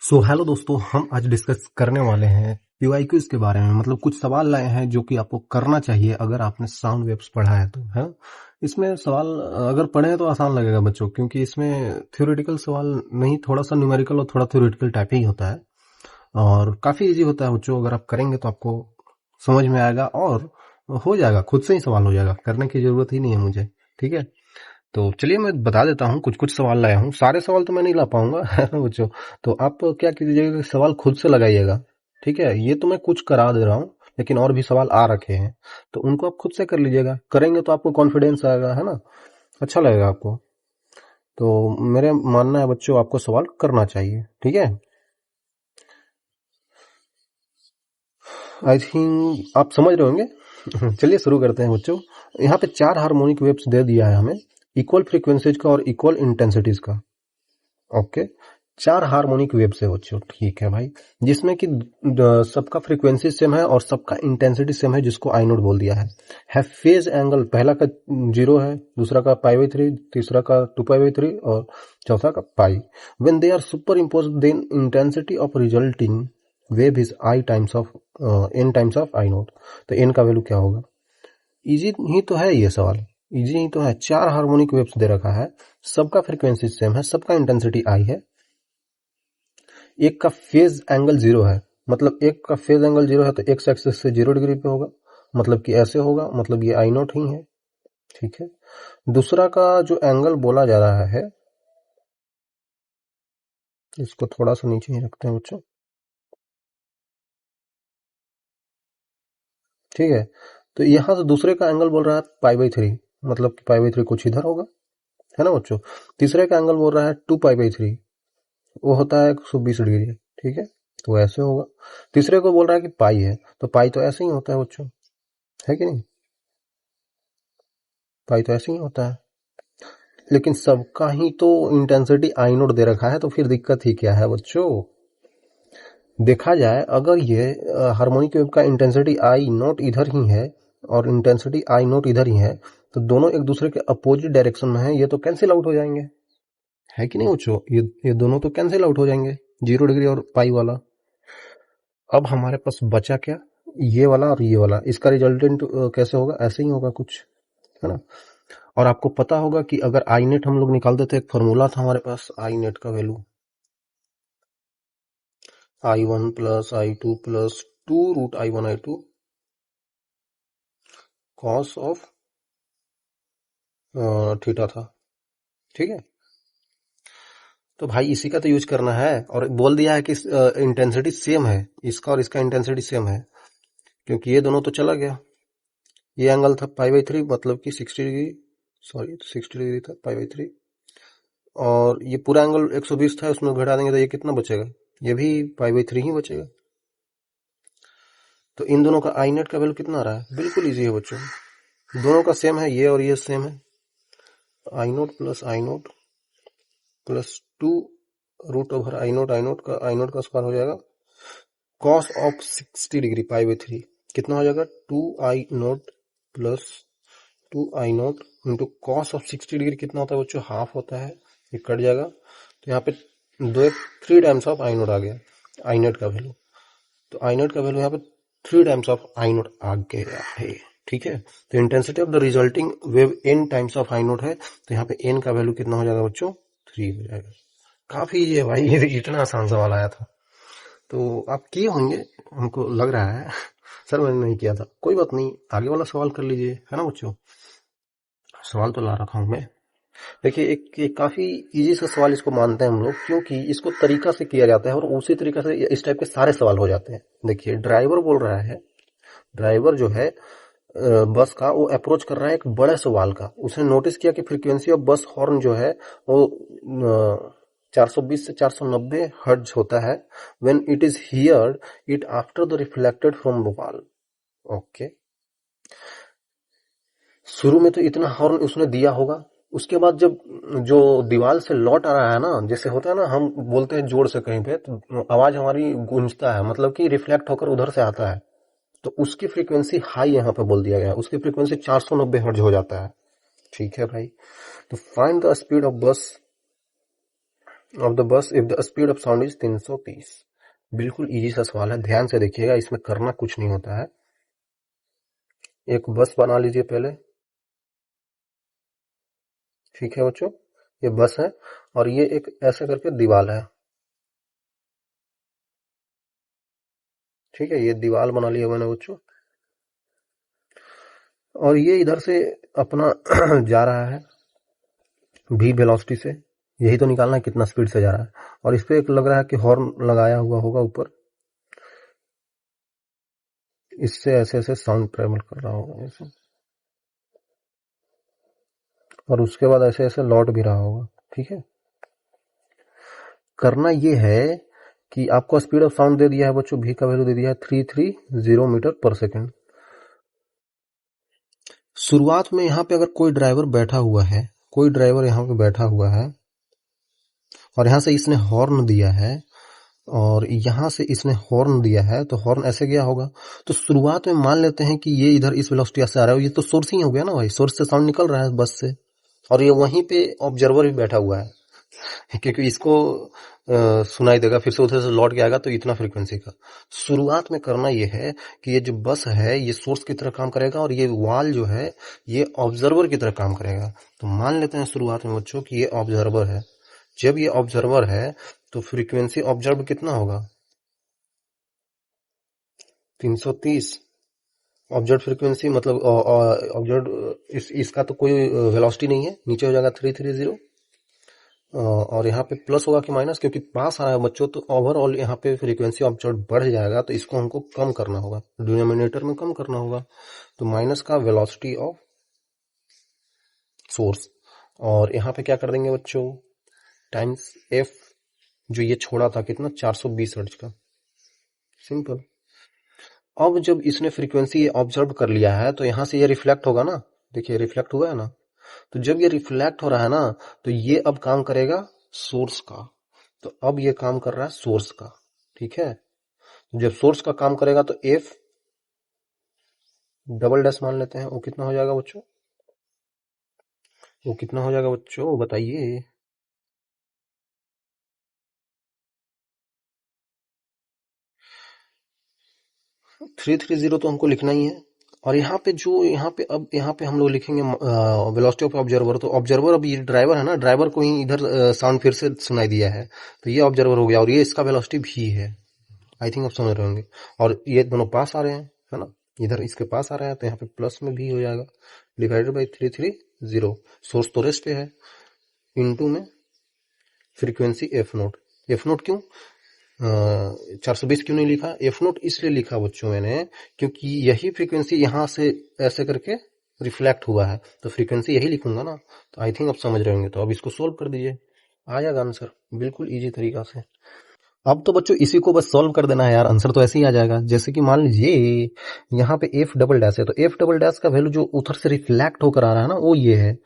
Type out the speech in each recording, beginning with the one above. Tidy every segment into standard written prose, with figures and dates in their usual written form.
Hello दोस्तों, हम आज डिस्कस करने वाले हैं पीवाईक्यूज के बारे में। मतलब कुछ सवाल लाए हैं जो कि आपको करना चाहिए अगर आपने साउंड वेव्स पढ़ा है तो, है। इसमें सवाल अगर पढ़े हैं तो आसान लगेगा बच्चों, क्योंकि इसमें थ्योरेटिकल सवाल नहीं, थोड़ा सा न्यूमेरिकल और थोड़ा थ्योरेटिकल टाइप ही होता है और काफ़ी इजी होता है बच्चों। अगर आप करेंगे तो आपको समझ में आएगा और हो जाएगा, खुद से ही सवाल हो जाएगा, करने की ज़रूरत ही नहीं है मुझे। ठीक है, तो चलिए मैं बता देता हूँ, कुछ कुछ सवाल लाया हूँ। सारे सवाल तो मैं नहीं ला पाऊंगा है ना बच्चों। तो आप क्या कीजिएगा कि सवाल खुद से लगाइएगा। ठीक है, ये तो मैं कुछ करा दे रहा हूँ, लेकिन और भी सवाल आ रखे हैं तो उनको आप खुद से कर लीजिएगा। करेंगे तो आपको कॉन्फिडेंस आएगा, है ना, अच्छा लगेगा आपको। तो मेरे मानना है बच्चों, आपको सवाल करना चाहिए। ठीक है, आई थिंक आप समझ रहे होंगे। चलिए शुरू करते हैं बच्चों। यहाँ पे 4 हार्मोनिक वेव्स दे दिया है हमें, इक्वल फ्रीक्वेंसीज का और इक्वल इंटेंसिटीज का। ओके, 4 हार्मोनिक वेव्स है बच्चों। ठीक है भाई, जिसमें कि सबका फ्रीक्वेंसी सेम है और सबका इंटेंसिटी सेम है, जिसको आई नोट बोल दिया है फेज एंगल पहला का 0 है, दूसरा का π/3, तीसरा का 2π/3 और चौथा का पाई। When they are superimposed, then intensity of resulting wave is I times of n times of I naught. तो n का वैल्यू क्या होगा? इजी ही तो है ये सवाल, इजी ही तो है। 4 हार्मोनिक वेव्स दे रखा है, सबका फ्रीक्वेंसी सेम है, सबका इंटेंसिटी आई है, एक का फेज एंगल 0 है। मतलब एक का फेज एंगल 0 है तो एक्स एक्सिस से 0 डिग्री पे होगा, मतलब कि ऐसे होगा, मतलब ये आई नोट ही है। ठीक है, दूसरा का जो एंगल बोला जा रहा है, इसको थोड़ा सा नीचे ही रखते हैं बच्चों। ठीक है, तो यहां से दूसरे का एंगल बोल रहा है π/3, मतलब कि π/3 कुछ इधर होगा, है ना बच्चों। तीसरे का एंगल बोल रहा है 2π/3, वो होता है 120 डिग्री। ठीक है, तो ऐसे होगा। तीसरे को बोल रहा है कि पाई है, तो पाई तो ऐसे ही होता है बच्चों, है कि नहीं? पाई तो ऐसे ही होता है, लेकिन सबका ही तो इंटेंसिटी आई नोट दे रखा है, तो फिर दिक्कत ही क्या है बच्चों? देखा जाए, अगर ये हार्मोनिक वेव का इंटेंसिटी आई नोट इधर ही है और इंटेंसिटी आई नोट इधर ही है, तो दोनों एक दूसरे के अपोजिट डायरेक्शन में है, ये तो कैंसिल आउट हो जाएंगे, है कि नहीं बच्चों? ये दोनों तो कैंसिल आउट हो जाएंगे, 0 डिग्री और पाई वाला। अब हमारे पास बचा क्या? ये वाला और ये वाला। इसका रिजल्टेंट कैसे होगा? ऐसे ही होगा कुछ, है ना। और आपको पता होगा कि अगर आई नेट हम लोग निकालते थे, एक फॉर्मूला था हमारे पास आई नेट का value, I1 plus I2 plus 2√I1 I2 cos of theta था। ठीक है, तो भाई इसी का तो यूज करना है। और बोल दिया है कि इंटेंसिटी सेम है, इसका और इसका इंटेंसिटी सेम है, क्योंकि ये दोनों तो चला गया। ये एंगल था π/3, मतलब कि 60 डिग्री, सॉरी 60 डिग्री था π/3, और ये पूरा एंगल 120 था, उसमें घटा देंगे तो ये कितना बचेगा? ये भी π/3 ही बचेगा। तो इन दोनों का आई नेट का वैल्यू कितना आ रहा है? बिल्कुल इजी है बच्चों, दोनों का सेम है, ये और ये सेम है। आई नोट प्लस 2√ओवर आई नोट का स्क्वायर हो जाएगा कॉस ऑफ 60 डिग्री π/3, कितना हो जाएगा? 2I0 plus 2I0 into cos of 60 degree कितना होता है बच्चों? हाफ होता है, ये कट जाएगा। तो यहाँ पे 3 टाइम्स ऑफ आई नोट आ गया आई नेट का वैल्यू। तो आई नोट का वैल्यू यहाँ पे 3 टाइम्स ऑफ आई नोट आ गया है। ठीक है, तो intensity of the resulting wave n times of I note है, तो यहाँ पे n का वैल्यू कितना हो जाएगा बच्चों? 3 हो जाएगा। काफी ये भाई, ये इतना आसान सवाल आया था, तो आप किए होंगे हमको लग रहा है। सर मैंने नहीं किया था, कोई बात नहीं, आगे वाला सवाल कर लीजिए, है ना बच्चों। सवाल तो ला रखा हूं मैं। देखिए, एक काफी इजी सा सवाल इसको मानते हैं हम लोग, क्योंकि इसको तरीका से किया जाता है और उसी तरीका से इस टाइप के सारे सवाल हो जाते हैं। देखिए, ड्राइवर बोल रहा है, ड्राइवर जो है बस का, वो अप्रोच कर रहा है एक बड़े सवाल का। उसने नोटिस किया कि फ्रीक्वेंसी ऑफ बस हॉर्न जो है वो 420 से 490 हर्ट्ज होता है when it is heard it after the reflected from the wall. Okay, शुरू में तो इतना हॉर्न उसने दिया होगा, उसके बाद जब जो दीवार से लौट आ रहा है ना, जैसे होता है ना, हम बोलते हैं जोर से कहीं पे तो आवाज हमारी गूंजता है, मतलब कि रिफ्लेक्ट होकर उधर से आता है, तो उसकी फ्रीक्वेंसी हाई यहाँ पे बोल दिया गया है, उसकी फ्रीक्वेंसी 490 हर्ट्ज हो जाता है। ठीक है भाई, तो फाइंड द स्पीड ऑफ बस of the bus if the speed of sound is 330। बिल्कुल इजी सा सवाल है, ध्यान से देखिएगा, इसमें करना कुछ नहीं होता है। एक बस बना लीजिए पहले, ठीक है बच्चों, ये बस है और ये एक ऐसे करके दीवार है, ठीक है, ये दीवार बना लिया मैंने बच्चों, और ये इधर से अपना जा रहा है v वेलोसिटी से, यही तो निकालना है कितना स्पीड से जा रहा है। और इस पे एक लग रहा है कि हॉर्न लगाया हुआ होगा ऊपर, इससे ऐसे ऐसे साउंड ट्रेवल कर रहा होगा ऐसे, और उसके बाद ऐसे ऐसे लौट भी रहा होगा, ठीक है। करना ये है कि आपको स्पीड ऑफ साउंड दे दिया है बच्चों, v का वैल्यू दे दिया है 330 मीटर पर सेकेंड। शुरुआत में यहाँ पे अगर कोई ड्राइवर बैठा हुआ है, कोई ड्राइवर यहाँ पे बैठा हुआ है और यहाँ से इसने हॉर्न दिया है और यहाँ से इसने हॉर्न दिया है, तो हॉर्न ऐसे गया होगा। तो शुरुआत में मान लेते हैं कि ये इधर इस वेलोसिटी से आ रहा है, ये तो सोर्स ही हो गया ना भाई, सोर्स से साउंड निकल रहा है बस से, और ये वहीं पे ऑब्जर्वर भी बैठा हुआ है क्योंकि इसको सुनाई देगा, फिर से उधर से लौट के आएगा, तो इतना फ्रीक्वेंसी का। शुरुआत में करना ये है कि ये जो बस है ये सोर्स की तरह काम करेगा और ये वॉल जो है ये ऑब्जर्वर की तरह काम करेगा। तो मान लेते हैं शुरुआत में बच्चों कि ये ऑब्जर्वर है। जब ये ऑब्जर्वर है तो फ्रीक्वेंसी ऑब्जर्व कितना होगा, 330। ऑब्जर्व फ्रीक्वेंसी मतलब ऑब्जर्व इसका तो कोई वेलोसिटी नहीं है, नीचे हो जाएगा 330, और यहाँ पे प्लस होगा कि माइनस, क्योंकि पास आ रहा है बच्चों, तो ओवरऑल यहाँ पे फ्रीक्वेंसी ऑब्जर्व बढ़ जाएगा, तो इसको हमको कम करना होगा, डिनोमिनेटर में कम करना होगा। तो माइनस का वेलोसिटी ऑफ सोर्स, और यहाँ पे क्या कर देंगे बच्चों, टाइम्स एफ, जो ये छोड़ा था कितना 420 हर्ट्ज का, सिंपल। अब जब इसने फ्रीक्वेंसी ऑब्जर्व कर लिया है तो यहाँ से ये रिफ्लेक्ट होगा ना, देखिए रिफ्लेक्ट हुआ है ना, तो जब ये रिफ्लेक्ट हो रहा है ना तो ये अब काम करेगा सोर्स का, तो अब ये काम कर रहा है सोर्स का, ठीक है। जब सोर्स का काम करेगा तो एफ डबल डैश मान लेते हैं, वो कितना हो जाएगा बच्चों, वो कितना हो जाएगा बच्चों बताइए। 330 तो हमको लिखना ही है, और यहाँ पे जो यहाँ पे हम लोग लिखेंगे वेलोसिटी ऑफ ऑब्जर्वर, तो ऑब्जर्वर अब ये ड्राइवर है ना, ड्राइवर को ही इधर साउंड फिर से सुनाई दिया है, तो ये ऑब्जर्वर हो गया और ये इसका वेलोसिटी भी है। आई थिंक आप समझ रहे होंगे, और ये दोनों पास आ रहे हैं, है ना, इधर इसके पास आ रहा है, तो यहाँ पे प्लस में भी हो जाएगा, डिवाइडेड बाई 330। सोर्स तो रेस्ट पे है, इनटू में फ्रीक्वेंसी एफ नोट क्यों 420 क्यों नहीं लिखा, एफ नोट इसलिए लिखा बच्चों मैंने क्योंकि यही फ्रीक्वेंसी यहाँ से ऐसे करके रिफ्लेक्ट हुआ है, तो फ्रीक्वेंसी यही लिखूंगा ना। तो आई थिंक आप समझ रहे होंगे, तो अब इसको सोल्व कर दीजिए, आ जाएगा आंसर बिल्कुल इजी तरीका से। अब तो बच्चों इसी को बस सॉल्व कर देना है यार, आंसर तो ऐसे ही आ जाएगा। जैसे कि मान लीजिए यहाँ पे एफ डबल डैश है, तो एफ डबल डैश का वैल्यू जो उधर से रिफ्लेक्ट होकर आ रहा है ना, वो ये है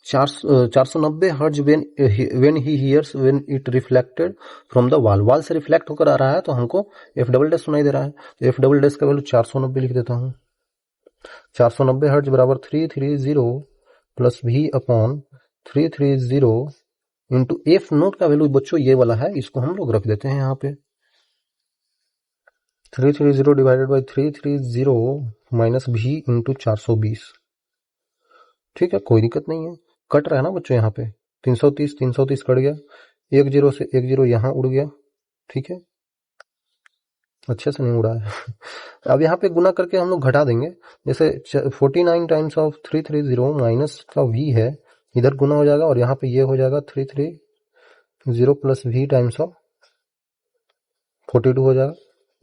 490 hertz when he hears when it reflected from the wall से रिफ्लेक्ट होकर आ रहा है, तो हमको एफ डबल डैश सुनाई दे रहा है, तो एफ डबल डैश का वैल्यू 490 लिख देता हूँ। 490 हर्ट्ज बराबर 330 plus v upon 330 into F note का वैल्यू बच्चों ये वाला है, इसको हम लोग रख देते हैं यहाँ पे 330 divided by 330 minus v into 420, ठीक है, कोई दिक्कत नहीं है। कट रहा है ना बच्चों, यहाँ पे 330 कट गया, एक जीरो से एक जीरो यहाँ उड़ गया, ठीक है, अच्छे से नहीं उड़ा है अब यहाँ पे गुना करके हम लोग घटा देंगे, जैसे 49 टाइम्स ऑफ 330 माइनस का v है, इधर गुना हो जाएगा और यहाँ पे ये हो जाएगा 330 प्लस v टाइम्स ऑफ 42 हो जाएगा।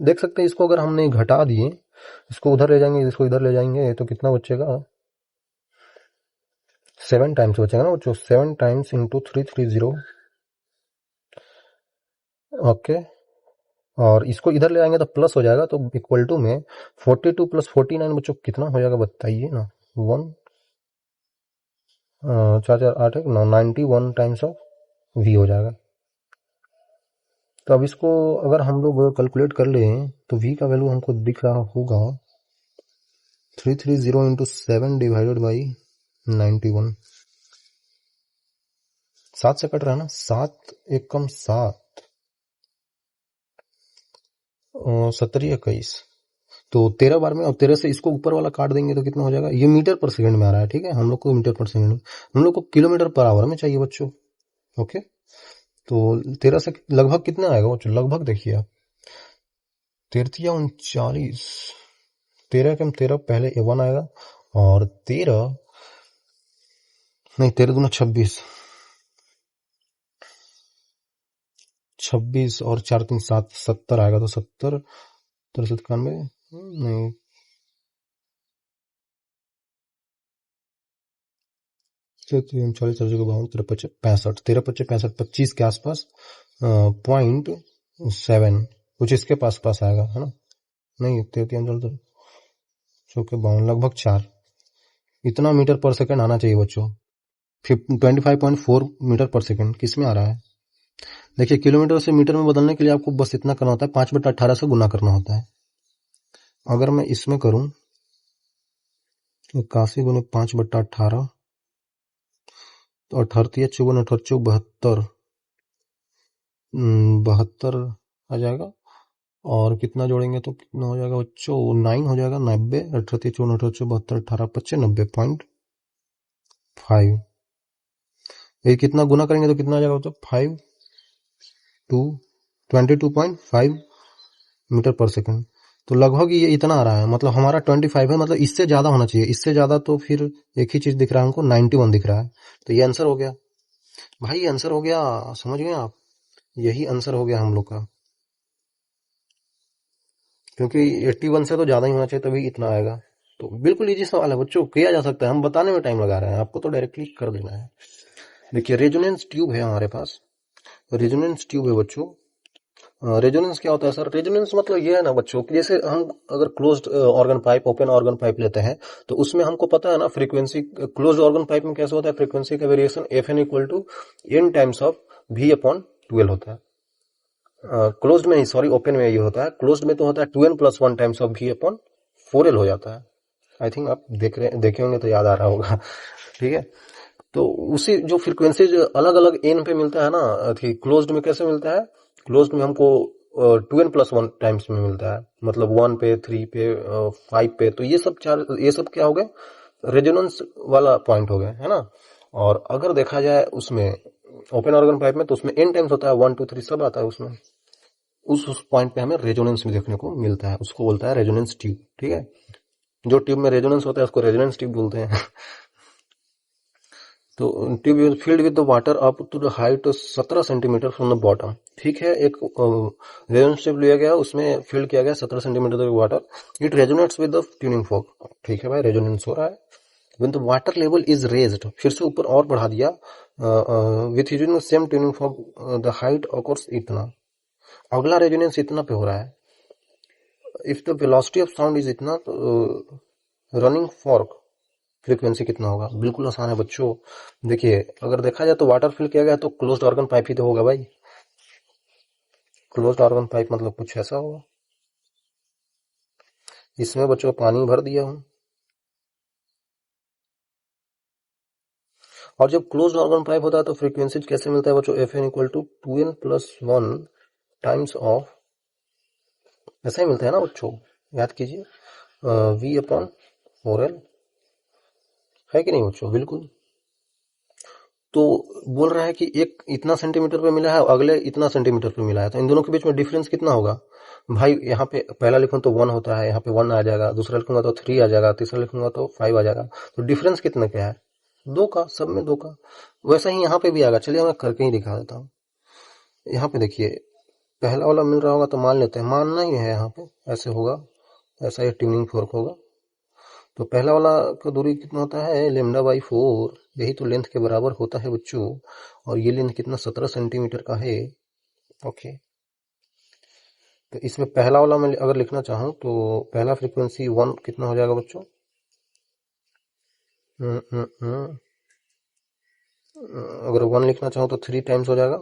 देख सकते हैं इसको अगर हमने घटा दिए, इसको उधर ले जाएंगे, इसको इधर ले जाएंगे, तो कितना बचेगा 7 टाइम्स बचेगा ना बच्चों, 7 टाइम्स इंटू 330, ओके, और इसको इधर ले आएंगे तो प्लस हो जाएगा, तो इक्वल टू में 42 प्लस 49 बच्चों कितना हो जाएगा बताइए ना, 91 टाइम्स ऑफ v हो जाएगा। तो अब इसको अगर हम लोग कैलकुलेट कर लें तो v का वैल्यू हमको दिख रहा होगा 330 इंटू 7 डिवाइडेड बाई 91, 7 से कट रहा है ना, 7 एकम 7, 70 21, तो 13 बार में, और 13 से इसको ऊपर वाला काट देंगे तो कितना हो जाएगा। ये मीटर पर सेकंड में आ रहा है, ठीक है, हम लोग को मीटर पर सेकंड, हम लोग को किलोमीटर पर आवर में चाहिए बच्चों। ओके, तो 13 से लगभग कितना आएगा बच्चों, लगभग देखिए आप, 13 39, 13 कम 13 पहले 1 आएगा, और 13 नहीं, 13 दूना 26, 26 और 4 3 7, 70 आएगा, तो 70 63 91 नहीं, 40 40 52 13 55 65, 13 55 65 25 के आसपास, 0.7 कुछ इसके पास पास आएगा, है ना, नहीं 33 चौके 52 लगभग 4, इतना मीटर पर सेकंड आना चाहिए बच्चों। 25.4 मीटर पर सेकंड किस में आ रहा है। देखिए, किलोमीटर से मीटर में बदलने के लिए आपको बस इतना करना होता है, 5/18 से गुना करना होता है। अगर मैं इसमें करूं 81 गुने 5/18, तो 18 चौगुन 18 चौक 72, 72 आ जाएगा, और कितना जोड़ेंगे तो कितना हो जाएगा बच्चों, 9 हो जाएगा, 90, 18 चौगुन 18 चौक 72, 18 25 90.5, ये कितना गुना करेंगे तो कितना आ जाएगा बच्चों, 5 टू 22.5 मीटर पर सेकंड, तो लगभग ये इतना आ रहा है, मतलब हमारा 25 है, मतलब इससे ज्यादा होना चाहिए, इससे ज्यादा तो फिर एक ही चीज दिख रहा है हमको, 91 दिख रहा है, तो ये आंसर हो गया भाई, ये आंसर हो गया, समझ गए आप, यही आंसर हो गया हम लोग का, क्योंकि 81 से तो ज्यादा ही होना चाहिए, तभी इतना आएगा। तो बिल्कुल इजी सवाल है बच्चों, किया जा सकता है, हम बताने में टाइम लगा रहे हैं, आपको तो डायरेक्टली कर देना है। देखिए, रेजोनेंस ट्यूब है हमारे पास, रेजोनेंस ट्यूब है बच्चों। रेजोनेंस क्या होता है सर, रेजोनेंस मतलब ये है ना बच्चों कि जैसे हम अगर closed organ pipe, open organ pipe लेते हैं, तो उसमें हमको पता है ना फ्रीक्वेंसी, क्लोज्ड ऑर्गन पाइप में कैसे होता है, फ्रीक्वेंसी का variation F N equal to N times of V upon 12 होता है। क्लोज्ड में ही, सॉरी, ओपन में ये होता है, क्लोज्ड में तो होता है 2n plus 1 times of V upon 4l हो जाता है। आई थिंक आप देखे होंगे तो याद आ रहा होगा। ठीक है, तो उसी जो फ्रीक्वेंसी जो अलग अलग एन पे मिलता है ना, क्लोज्ड में कैसे मिलता है, क्लोज्ड में हमको 2n प्लस 1 टाइम्स में मिलता है, मतलब 1 पे, 3 पे, 5 पे, तो ये सब क्या हो गए, रेजोनेंस वाला पॉइंट हो गए, है ना। और अगर देखा जाए उसमें ओपन ऑर्गन पाइप में, तो उसमें एन टाइम्स होता है, 1 2 3 सब आता है उसमें, उस पॉइंट पे हमें रेजोनेंस भी देखने को मिलता है, उसको बोलता है रेजोनेंस ट्यूब। ठीक है, जो ट्यूब में रेजोनेंस होता है उसको रेजोनेंस ट्यूब बोलते हैं। तो tube is filled with the water up to the height 17 centimetre from the bottom. ठीक है, एक रेजोनेंस ट्यूब लिया गया, उसमें फिल्ड किया गया 17 सेंटीमीटर तक water, it resonates with the tuning fork. ठीक है भाई, रेजोनेंस हो रहा है। When the water level is raised, फिर से ऊपर और बढ़ा दिया, with using the same tuning fork, the height occurs इतना, अगला रेजोनेंस इतना पे हो रहा है। If the velocity of sound is इतना, तो रनिंग फॉर्क फ्रीक्वेंसी कितना होगा। बिल्कुल आसान है बच्चों। देखिए, अगर देखा जाए तो वाटर फिल किया गया तो क्लोज्ड ऑर्गन पाइप ही तो होगा भाई, क्लोज्ड ऑर्गन पाइप मतलब कुछ ऐसा होगा। इसमें बच्चों पानी भर दिया हूं, और जब क्लोज्ड ऑर्गन पाइप होता है तो फ्रीक्वेंसी कैसे मिलता है बच्चों, F N equal to 2n plus 1 times of, ऐसा ही मिलता है ना बच्चों, याद कीजिए, वी अपॉन 4l, है कि नहीं बच्चों, बिल्कुल। तो बोल रहा है कि एक इतना सेंटीमीटर पे मिला है, अगले इतना सेंटीमीटर पे मिला है, तो इन दोनों के बीच में डिफरेंस कितना होगा भाई। यहाँ पे पहला लिखूं तो 1 होता है, यहाँ पे 1 आ जाएगा, दूसरा लिखूंगा तो 3 आ जाएगा, तीसरा लिखूंगा तो 5 आ जाएगा, तो डिफरेंस कितना क्या है, 2 का, सब में 2 का। वैसा ही यहाँ पे भी आएगा, चलिए मैं करके ही दिखा देता हूँ। यहाँ पे देखिए, पहला वाला मिल रहा होगा तो मान लेते हैं, मानना ही है, यहाँ पे ऐसे होगा, ऐसा ही ट्यूनिंग फोर्क होगा। तो पहला वाला का दूरी कितना होता है, λ/4, यही तो लेंथ के बराबर होता है बच्चों, और ये लेंथ कितना, 17 सेंटीमीटर का है। ओके, तो इसमें पहला वाला मैं अगर लिखना चाहूँ तो पहला फ्रीक्वेंसी 1 कितना हो जाएगा बच्चों, अगर 1 लिखना चाहूँ तो 3 टाइम्स हो जाएगा,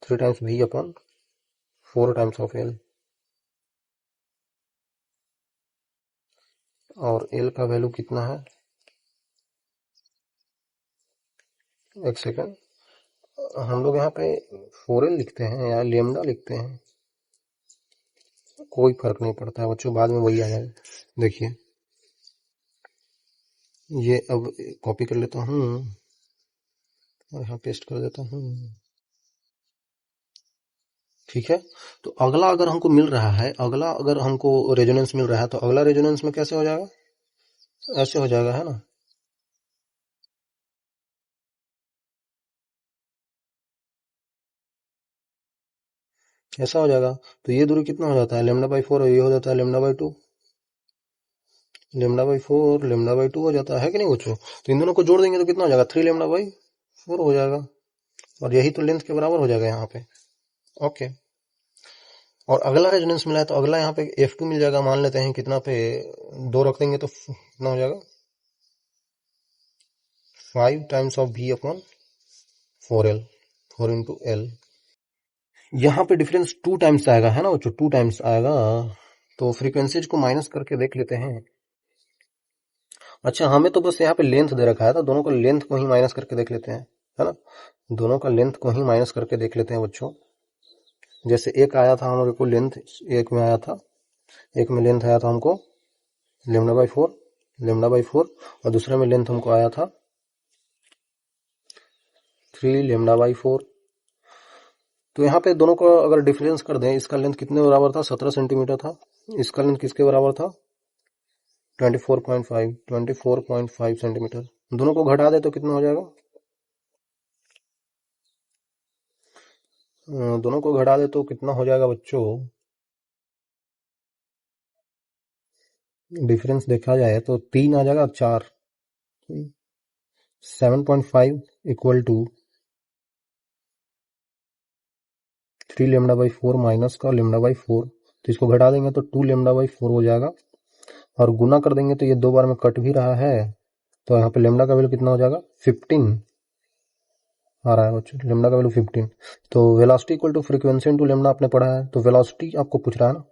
3 times V upon 4 times of L, और एल का वैल्यू कितना है, एक सेकेंड, हम लोग यहाँ पे 4L लिखते हैं या लेमडा लिखते हैं, कोई फर्क नहीं पड़ता है बच्चों, बाद में वही आ जाएगा। देखिए ये अब कॉपी कर लेता हूँ और यहाँ पेस्ट कर देता हूँ। ठीक है, तो अगला अगर हमको मिल रहा है, अगला अगर हमको रेजोनेंस मिल रहा है, तो अगला रेजोनेंस में कैसे हो जाएगा, ऐसे हो जाएगा, है ना। ऐसा हो जाएगा, तो ये दूरी कितना हो जाता है, λ/4, और ये हो जाता है λ/2, λ/4 λ/2 हो जाता है कि नहीं बच्चों। तो इन दोनों को जोड़ देंगे तो कितना हो जाएगा, 3 λ/4 हो जाएगा, और यही तो लेंथ के बराबर हो जाएगा यहाँ पे। ओके, और अगला रेजोनेंस मिला है तो अगला यहाँ पे F2 मिल जाएगा, मान लेते हैं कितना पे 2 रख देंगे तो कितना हो जाएगा, 5 times of V/4L, 4 into L। यहाँ पे डिफरेंस 2 टाइम्स आएगा, है ना बच्चों, 2 टाइम्स आएगा। तो फ्रीक्वेंसीज को माइनस करके देख लेते हैं। अच्छा, हमें तो बस यहाँ पे लेंथ दे रखा है, तो दोनों का लेंथ को ही माइनस करके देख लेते हैं, है ना। दोनों का लेंथ को ही माइनस करके देख लेते हैं बच्चों। जैसे एक आया था हमारे को लेंथ, एक में आया था, एक में लेंथ आया था हमको λ/4, और दूसरे में लेंथ हमको आया था 3 λ/4। तो यहाँ पे दोनों को अगर डिफरेंस कर दें, इसका लेंथ कितने बराबर था, 17 सेंटीमीटर था, इसका लेंथ किसके बराबर था, 24.5 सेंटीमीटर। दोनों को घटा दे तो कितना हो जाएगा, दोनों को घटा दे तो कितना हो जाएगा बच्चों, डिफरेंस देखा जाए तो 3 आ जाएगा, 4, 7.5 इक्वल टू 3 λ/4 माइनस का λ/4, तो इसको घटा देंगे तो 2 λ/4 हो जाएगा, और गुना कर देंगे तो ये 2 बार में कट भी रहा है, तो यहाँ पे लेमडा का वैल्यू कितना हो जाएगा, 15 आ रहा है बच्चों, लेमडा का वैल्यू 15। तो velocity equal to frequency into lambda आपने पढ़ा है, तो वेलोसिटी आपको पूछ रहा है ना,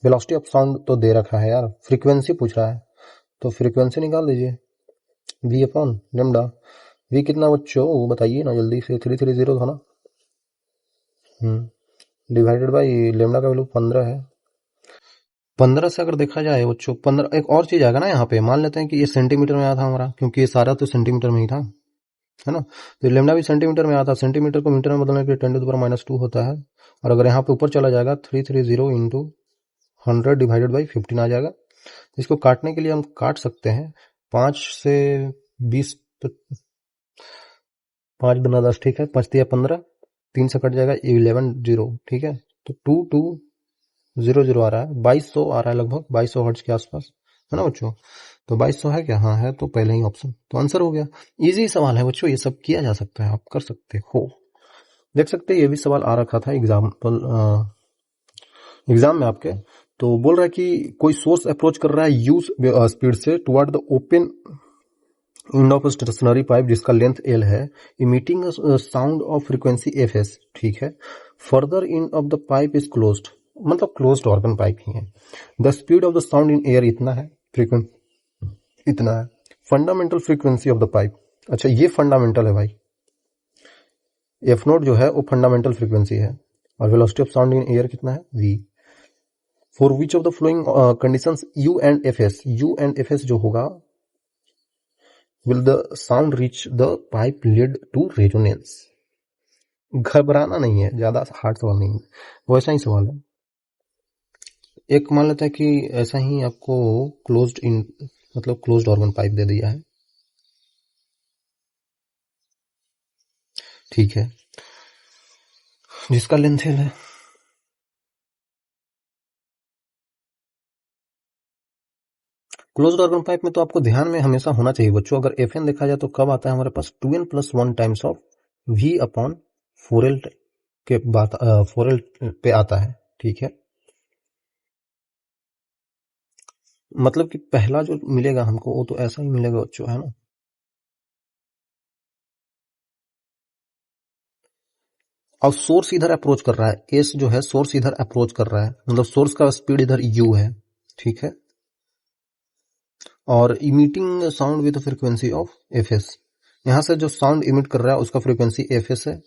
वेलोसिटी ऑफ साउंड तो दे रखा है यार, फ्रीक्वेंसी पूछ रहा है, तो फ्रीक्वेंसी निकाल दीजिए, V/λ। V कितना बच्चों वो बताइए ना जल्दी से, 330 था ना, डिवाइडेड बाई लेमडा का वैल्यू 15 है। 15 से अगर देखा जाए बच्चों, 15, एक और चीज आएगा ना यहाँ पे, मान लेते हैं कि ये सेंटीमीटर में आया था हमारा, क्योंकि ये सारा तो सेंटीमीटर में ही था, है ना। तो लेमडा भी सेंटीमीटर में आता है, सेंटीमीटर को मीटर में बदलने के लिए 10⁻⁻2 होता है, और अगर यहाँ पे ऊपर चला जाएगा 330 इंटू 100 डिवाइडेड बाई 15 आ जाएगा। इसको काटने के लिए हम काट सकते हैं, 5 से 20, 5 दूना 10, ठीक है, 5 तिया 15, 3 से कट जाएगा 11 0, ठीक है, तो 2200 आ रहा है, 2200 आ रहा है, लगभग 2200 हर्ट्ज के आसपास, है ना बच्चों। तो 2200 है क्या, हाँ है, तो पहले ही ऑप्शन, तो आंसर हो गया। इजी सवाल है बच्चों, ये सब किया जा सकता है, आप कर सकते हो। देख सकते हैं ये भी सवाल आ रखा था एग्जाम में आपके। तो बोल रहा है कि कोई सोर्स अप्रोच कर रहा है यू स्पीड से toward the open end of stationary pipe जिसका लेंथ L है, emitting sound of frequency Fs, ठीक है। Further end of the pipe is closed, मतलब क्लोज्ड ऑर्गन पाइप ही है। The speed of the sound in air इतना है, frequency इतना है, fundamental frequency of the pipe, अच्छा ये फंडामेंटल है भाई, F0 जो है वो फंडामेंटल फ्रीक्वेंसी है, और velocity of sound in air कितना है, V। For which of the flowing conditions U and Fs जो होगा, will the sound reach the pipe lead to resonance। घबराना नहीं है, ज्यादा हार्ड सवाल नहीं है, वैसा ही सवाल है। एक मान लेते हैं कि ऐसा ही आपको क्लोज्ड इन मतलब क्लोज्ड ऑर्गन पाइप दे दिया है, ठीक है, जिसका लेंथ है, क्लोज्ड ऑर्गन पाइप में तो आपको ध्यान में हमेशा होना चाहिए बच्चों, अगर Fn देखा जाए तो कब आता है हमारे पास, 2n + 1 टाइम्स ऑफ V/4L के बाद 4L पे आता है, ठीक है। मतलब कि पहला जो मिलेगा हमको वो तो ऐसा ही मिलेगा बच्चों, है ना। और सोर्स इधर अप्रोच कर रहा है, एस जो है सोर्स इधर अप्रोच कर रहा है, मतलब सोर्स का स्पीड इधर U है, ठीक है, और emitting sound with frequency of Fs, यहां से जो साउंड इमिट कर रहा है उसका फ्रीक्वेंसी एफएस है।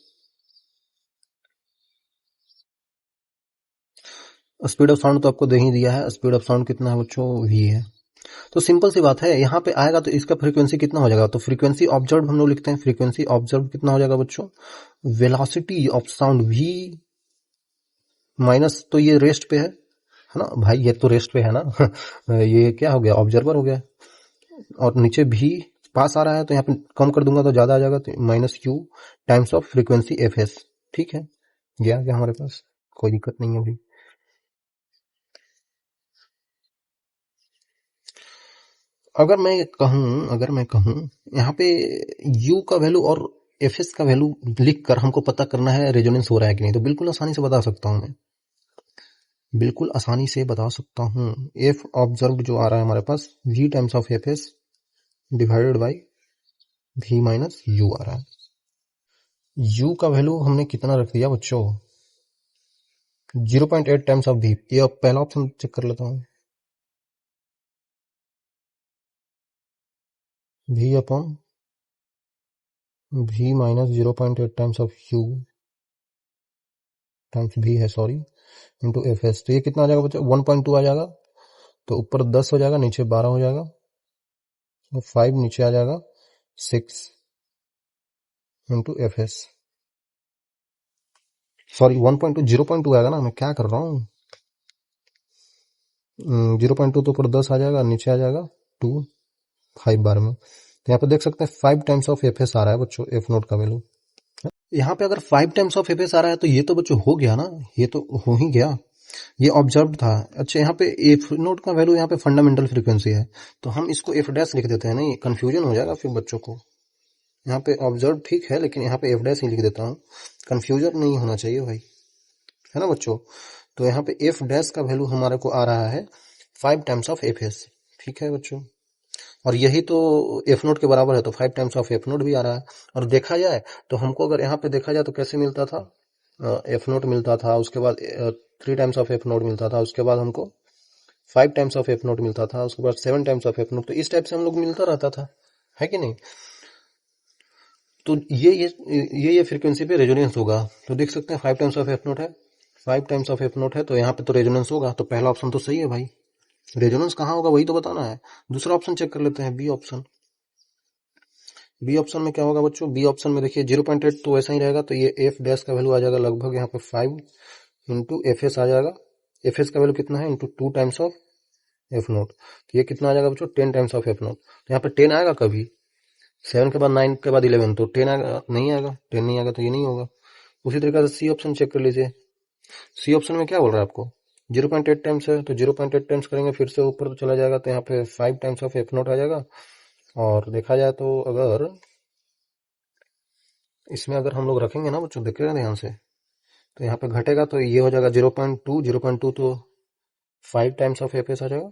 स्पीड ऑफ साउंड तो आपको दे ही दिया है, स्पीड ऑफ साउंड कितना है बच्चों, वी है। तो सिंपल सी बात है, यहाँ पे आएगा तो इसका फ्रीक्वेंसी कितना हो जाएगा, तो फ्रीक्वेंसी ऑब्जर्व हम लोग लिखते हैं, फ्रीक्वेंसी ऑब्जर्व कितना हो जाएगा बच्चों, velocity of sound V minus, तो ये रेस्ट पे है ना भाई, ये तो रेस्ट पे है ना ये क्या हो गया, ऑब्जर्वर हो गया, और नीचे भी पास आ रहा है तो यहाँ पे कम कर दूंगा तो ज्यादा आ जाएगा, तो minus Q times of frequency F S. ठीक है, गया क्या हमारे पास, कोई दिक्कत नहीं है अभी। अगर मैं कहूं यहाँ पे u का वैल्यू और fs का वैल्यू लिख कर हमको पता करना है रेजोनेंस हो रहा है कि नहीं, तो बिल्कुल आसानी से बता सकता हूं मैं, बिल्कुल आसानी से बता सकता हूं। f ऑब्जर्व जो आ रहा है हमारे पास v times of fs divided by v minus u आ रहा है। u का वैल्यू हमने कितना रख दिया बच्चों, 0.8 टाइम्स ऑफ v, ये पहला ऑप्शन चेक कर लेता हूं, v upon v minus 0.8 times of u times v है सॉरी, इंटू एफ एस, तो ये कितना आ जाएगा बच्चों, 1.2 आ जाएगा, तो ऊपर 10 हो जाएगा, नीचे 12 हो जाएगा, और 5 नीचे आ जाएगा, 6 इंटू एफ एस, सॉरी 1.2 0.2 आएगा ना, मैं क्या कर रहा हूँ, 0.2 तो ऊपर 10 आ जाएगा, नीचे आ जाएगा 2, 5 बार में, तो यहाँ पे देख सकते हैं 5 टाइम्स ऑफ एफ एस आ रहा है बच्चों, एफ नोट का वैल्यू। यहाँ पे अगर 5 टाइम्स ऑफ एफ एस आ रहा है तो ये तो बच्चों हो गया ना, ये तो हो ही गया, ये ऑब्जर्व था। अच्छा, यहाँ पे एफ नोट का वैल्यू यहाँ पे फंडामेंटल फ्रीक्वेंसी है, तो हम इसको एफ डैश लिख देते हैं, नहीं कंफ्यूजन हो जाएगा फिर बच्चों को। यहाँ पे ऑब्जर्व ठीक है, लेकिन यहाँ पे एफ डैश ही लिख देता हूँ, कंफ्यूजन नहीं होना चाहिए भाई, है ना बच्चों। तो यहाँ पे एफ डैश का वैल्यू हमारे को आ रहा है 5 टाइम्स ऑफ एफ एस। ठीक है बच्चों, और यही तो एफ नोट के बराबर है, तो 5 टाइम्स ऑफ एफ नोट भी आ रहा है। और देखा जाए तो हमको अगर यहाँ पे देखा जाए तो कैसे मिलता था, एफ नोट मिलता था, उसके बाद 3 टाइम्स ऑफ एफ नोट मिलता था, उसके बाद हमको 5 टाइम्स ऑफ एफ नोट मिलता था, उसके बाद 7 टाइम्स ऑफ एफ नोट, तो इस टाइप से हम लोग मिलता रहता था, है कि नहीं। तो ये फ्रीक्वेंसी पे रेजोनेंस होगा, तो देख सकते हैं 5 टाइम्स ऑफ एफ नोट है, 5 टाइम्स ऑफ एफ नोट है, तो यहाँ पे तो रेजोनेंस होगा, तो पहला ऑप्शन तो सही है भाई। रेजोनेंस कहाँ होगा वही तो बताना है। दूसरा ऑप्शन चेक कर लेते हैं, बी ऑप्शन। बी ऑप्शन में क्या होगा बच्चों, बी ऑप्शन में देखिए 0.8 तो वैसा ही रहेगा, तो ये एफ डैश का वैल्यू आ जाएगा लगभग यहाँ पे 5 इंटू एफ एस आ जाएगा, एफ एस का वैल्यू कितना है, into 2 times of F note, तो ये कितना आ जाएगा बच्चों, 10 टाइम्स ऑफ एफ नोट। तो यहाँ पे 10 आएगा कभी, 7 के बाद 9 के बाद 11, तो 10 आएगा, नहीं आएगा, 10 नहीं आएगा तो ये नहीं होगा। उसी तरीके से सी ऑप्शन चेक कर लीजिए, सी ऑप्शन में क्या बोल रहा है आपको, 0.8 टाइम्स है, तो 0.8 टाइम्स करेंगे फिर से ऊपर तो चला जाएगा, तो यहाँ पे 5 टाइम्स ऑफ एफ नोट आ जाएगा। और देखा जाए तो अगर इसमें अगर हम लोग रखेंगे ना बच्चों, देखेगा ध्यान से, तो यहाँ पे घटेगा, तो ये हो जाएगा 0.2, 0.2 तो 5 टाइम्स ऑफ एफ एस आ जाएगा,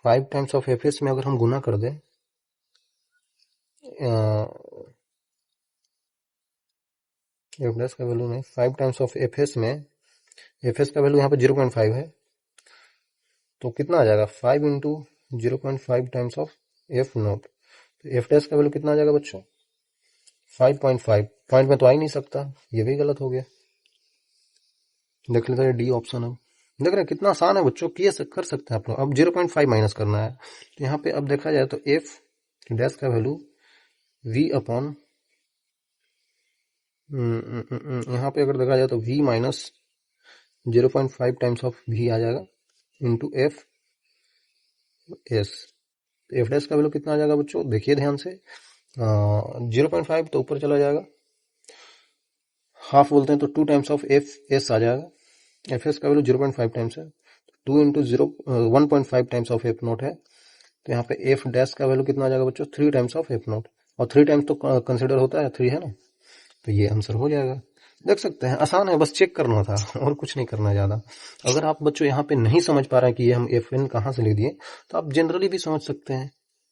5 टाइम्स ऑफ एफ एस में अगर हम गुना कर दें, एफ डैश का वैल्यू नहीं, 5 टाइम्स ऑफ एफ एस में, एफ एस का वैल्यू यहाँ पे 0.5 है, तो कितना आ जाएगा, 5 into 0.5 times of F note, तो एफ डैश का वैल्यू कितना आ जाएगा बच्चों, 5.5, पॉइंट में तो आ ही नहीं सकता, ये भी गलत हो गया। देख लेते हैं डी ऑप्शन, अब देख रहे हैं कितना आसान है बच्चों, किए कर सकते हैं आप लोग। अब 0.5 माइनस करना है, तो यहाँ पे अब देखा जाए तो एफ डैश का वैल्यू v अपॉन, यहाँ पे अगर देखा जाए तो v minus 0.5 times of v आ जाएगा, into F S, F dash का वैल्यू कितना आ जाएगा बच्चों, देखिए ध्यान से, 0.5 तो ऊपर चला जाएगा, हाफ बोलते हैं तो 2 टाइम्स ऑफ एफ एस आ जाएगा, एफ एस का वैल्यू 0.5 टाइम्स है, 2 into 1.5 times of F note है, तो यहाँ पे एफ डैश का वैल्यू कितना आ जाएगा बच्चों, 3 टाइम्स ऑफ एफ नोट, और 3 टाइम्स तो कंसिडर होता है, 3 है ना, तो ये आंसर हो जाएगा। देख सकते हैं आसान है, बस चेक करना था और कुछ नहीं करना ज्यादा। अगर आप बच्चों यहाँ पे नहीं समझ पा रहे हैं कि ये हम एफ एन कहाँ से लिख दिए, तो आप जनरली भी समझ सकते हैं,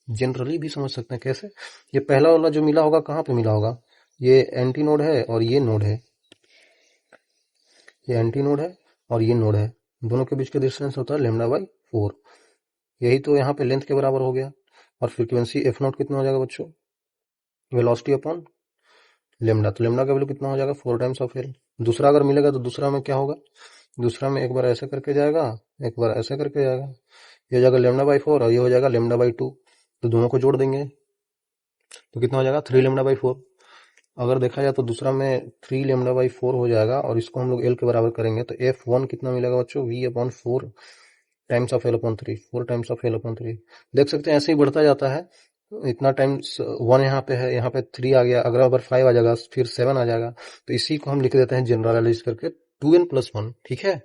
जनरली भी समझ सकते हैं। कैसे, ये पहला वाला जो मिला होगा कहाँ पे मिला होगा, ये एंटी नोड है और ये नोड है, ये एंटी नोड है और ये नोड है, दोनों के बीच का डिस्टेंस होता है λ/4, यही तो यहाँ पे लेंथ के बराबर हो गया। और फ्रीक्वेंसी एफ नॉट कितना हो जाएगा बच्चों, वेलोसिटी अपॉन लेमडा, तो लेमडा का वैल्यू कितना हो जाएगा 4 टाइम्स ऑफ एल। दूसरा अगर मिलेगा तो दूसरा में क्या होगा, दूसरा में एक बार ऐसे करके जाएगा, एक बार ऐसे करके जाएगा, ये हो जाएगा लेमडा बाई 4 और ये हो जाएगा लेमडा बाई 2, तो दोनों को जोड़ देंगे तो कितना हो जाएगा 3 लेमडा बाई 4। अगर देखा जाए तो दूसरा में 3 लेमडा बाई 4 हो जाएगा और इसको हम लोग एल के बराबर करेंगे तो F1 कितना मिलेगा बच्चों, V upon 4 times of L upon 3, 4 times of L upon 3। देख सकते हैं ऐसे ही बढ़ता जाता है, इतना टाइम्स 1 यहाँ पे है, यहाँ पे 3 आ गया, अगला बार 5 आ जाएगा, फिर 7 आ जाएगा, तो इसी को हम लिख देते हैं जनरलाइज करके 2n+1, ठीक है,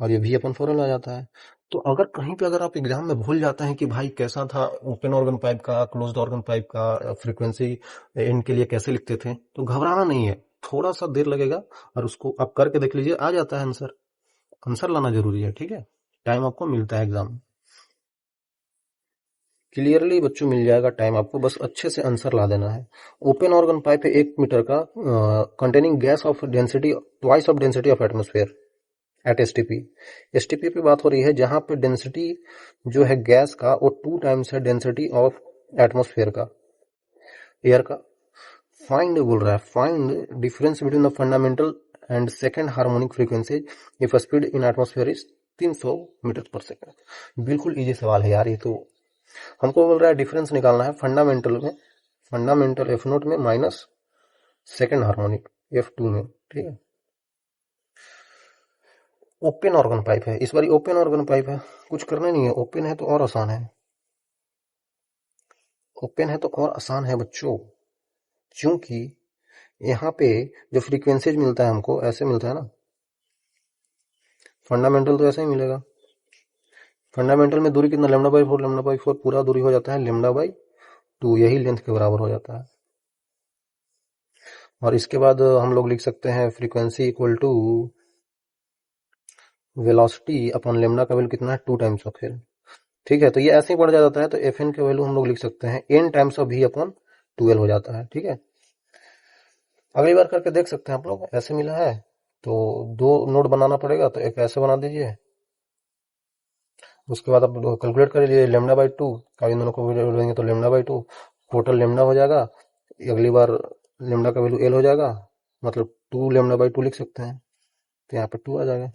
और ये V अपन 4l आ जाता है। तो अगर कहीं पे अगर आप एग्जाम में भूल जाते हैं कि भाई कैसा था ओपन ऑर्गन पाइप का, क्लोज्ड ऑर्गन पाइप का फ्रीक्वेंसी एंड के लिए कैसे लिखते थे, तो घबराना नहीं है, थोड़ा सा देर लगेगा और उसको आप करके देख लीजिए, आ जाता है आंसर। आंसर लाना जरूरी है, ठीक है, टाइम आपको मिलता है एग्जाम में, क्लियरली बच्चों मिल जाएगा टाइम आपको, बस अच्छे से आंसर ला देना है। ओपन ऑर्गन पाइप है 1 मीटर का, containing gas of density twice of density of atmosphere at STP. STP पे बात हो रही है जहां पे डेंसिटी जो है गैस का वो 2 टाइम्स है डेंसिटी ऑफ एटमोस्फेयर का, एयर का। फाइंड बोल रहा है, find difference between the fundamental and second harmonic frequency if speed in atmosphere is 300 metre पर सेकेंड। बिल्कुल इजी सवाल है यार ये तो। हमको बोल रहा है डिफरेंस निकालना है फंडामेंटल में, फंडामेंटल एफ नोट में माइनस सेकेंड हार्मोनिक F2 में, ठीक है। ओपन ऑर्गन पाइप है, इस बार ओपन ऑर्गन पाइप है, कुछ करना नहीं है, ओपन है तो और आसान है, ओपन है तो और आसान है बच्चों, क्योंकि यहाँ पे जो फ्रीक्वेंसीज मिलता है हमको ऐसे मिलता है ना, फंडामेंटल तो ऐसे ही मिलेगा, फंडामेंटल में दूरी कितना लेमडा बाई फोर पूरा दूरी हो जाता है लेमडा बाई 2, यही लेंथ के बराबर हो जाता है। और इसके बाद हम लोग लिख सकते हैं frequency equal to velocity upon lambda का वैल्यू कितना है 2 टाइम्स ऑफ एल, ठीक है। तो ये ऐसे ही बढ़ जाता है, तो एफ एन के वैल्यू हम लोग लिख सकते हैं N times of V upon 12 हो जाता है, ठीक है। अगली बार करके देख सकते हैं आप लोग, ऐसे मिला है तो 2 नोड बनाना पड़ेगा, तो एक ऐसे बना दीजिए, उसके बाद आप कैलकुलेट कर लीजिए लेमडा बाई 2 का, इन दोनों को जोड़ देंगे तो लेमडा बाई 2 टोटल लेमडा हो जाएगा, अगली बार लेमडा का वैल्यू एल हो जाएगा, मतलब 2 लेमडा बाई 2 लिख सकते हैं, तो यहाँ पे 2 आ जाएगा।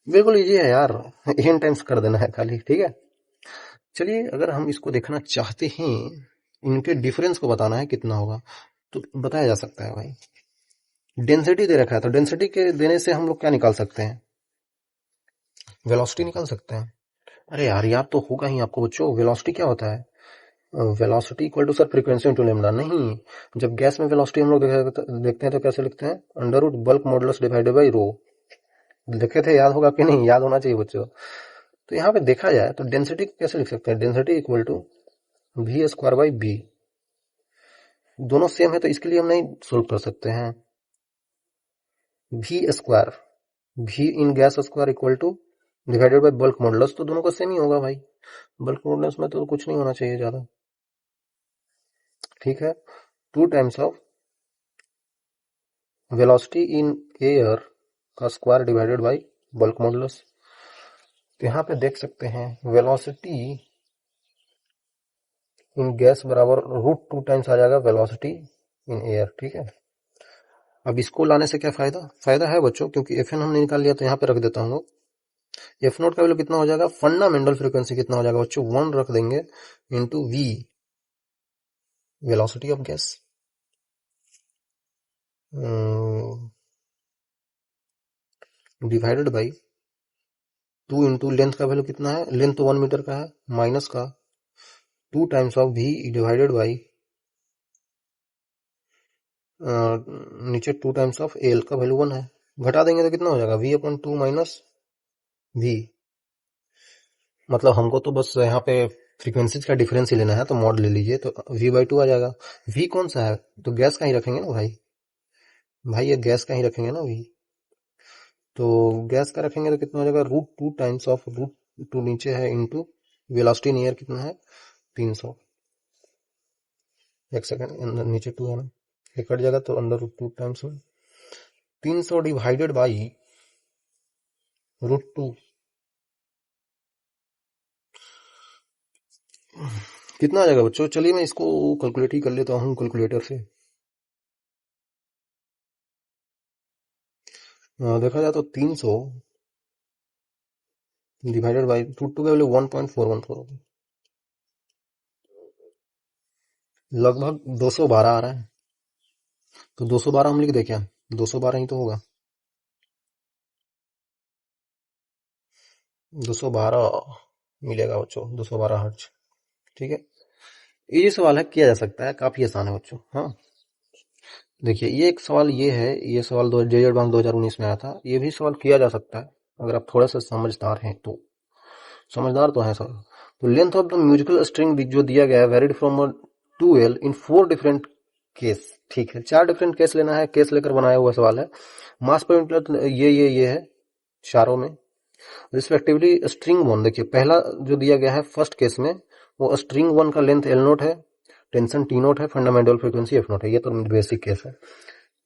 बिल्कुल इजी है यार, एन टाइम्स कर देना है खाली, ठीक है। चलिए अगर हम इसको देखना चाहते हैं, इनके डिफरेंस को बताना है कितना होगा, तो बताया जा सकता है भाई। डेंसिटी दे रखा है तो डेंसिटी के देने से हम लोग क्या निकाल सकते हैं, वेलोसिटी निकाल सकते हैं। अरे यार याद तो होगा ही आपको बच्चों, वेलोसिटी क्या होता है, velocity equal to sir frequency into lambda, नहीं, जब गैस में वेलोसिटी हम लोग देखते हैं तो कैसे लिखते हैं, under root bulk modulus divided by rho, लिखे थे, याद होगा कि नहीं, याद होना चाहिए बच्चों। तो यहाँ पे देखा जाए तो डेंसिटी कैसे लिख सकते हैं, density equal to V square by B, दोनों सेम है तो इसके लिए हम नहीं सोल्व कर सकते हैं, V square, V in gas square equal to divided by bulk modulus, तो दोनों का सेम ही होगा भाई, बल्क मॉडुलस में तो कुछ नहीं होना चाहिए ज्यादा, ठीक है। 2 times of velocity in air का square divided by bulk modulus, तो यहाँ पे देख सकते हैं वेलोसिटी इन गैस बराबर √2 टाइम्स आ जाएगा वेलोसिटी इन एयर, ठीक है। अब इसको लाने से क्या फायदा, फायदा है बच्चों, क्योंकि एफ एन हमने निकाल लिया, तो यहाँ पे रख देता हूँ, एफ नोट का वैल्यू कितना हो जाएगा, फंडामेंटल फ्रीक्वेंसी कितना हो जाएगा बच्चों, 1 रख देंगे into V velocity of gas, divided by 2 into length का वैल्यू कितना है, लेंथ तो 1 मीटर का है, माइनस का 2 times of V divided by नीचे 2 टाइम्स ऑफ एल का वैल्यू 1 है, घटा देंगे तो कितना हो जाएगा, वी अपॉन 2 माइनस वी, मतलब हमको तो बस यहाँ पे फ्रीक्वेंसीज का डिफरेंस ही लेना है, तो मॉड ले लीजिए, तो वी बाई 2 आ जाएगा। वी कौन सा है, तो गैस का ही रखेंगे ना भाई, भाई ये गैस का ही रखेंगे ना वी, तो गैस का रखेंगे तो कितना हो जाएगा, √2 टाइम्स ऑफ √2 नीचे है इंटू वेलोसिटी इन एयर कितना है 300, एक सेकेंड नीचे 2 है ना, ये कट जाएगा तो अंडर √2 टाइम्स में 300 डिवाइडेड बाई √2, कितना आ जाएगा बच्चों? चलिए मैं इसको कैलकुलेट ही कर लेता हूँ कैलकुलेटर से। देखा जाए तो 300 डिवाइडेड बाई रूट 2 का वैल्यू 1.414 लगभग 212 आ रहा है। तो 212 हम लिख दे क्या? 212 ही तो होगा। 212 मिलेगा बच्चों, 212 हर्ट्ज। ठीक है, ये जो सवाल है किया जा सकता है, काफी आसान है बच्चों। हाँ देखिए, ये एक सवाल ये है, ये सवाल जे एडवांस 2019 में आया था। ये भी सवाल किया जा सकता है अगर आप थोड़े से समझदार हैं तो। समझदार तो है सर। तो length of the musical string जो दिया गया है varied from 2L in 4 different case. ठीक है, 4 डिफरेंट केस लेना है, केस लेकर बनाया हुआ सवाल है। मास पर मीटर ये है चारों में रिस्पेक्टिवली। स्ट्रिंग वन देखिए, पहला जो दिया गया है फर्स्ट केस में, वो स्ट्रिंग वन का लेंथ L नोट है, टेंशन T नोट है, फंडामेंटल फ्रीक्वेंसी F नोट है। ये तो बेसिक केस है।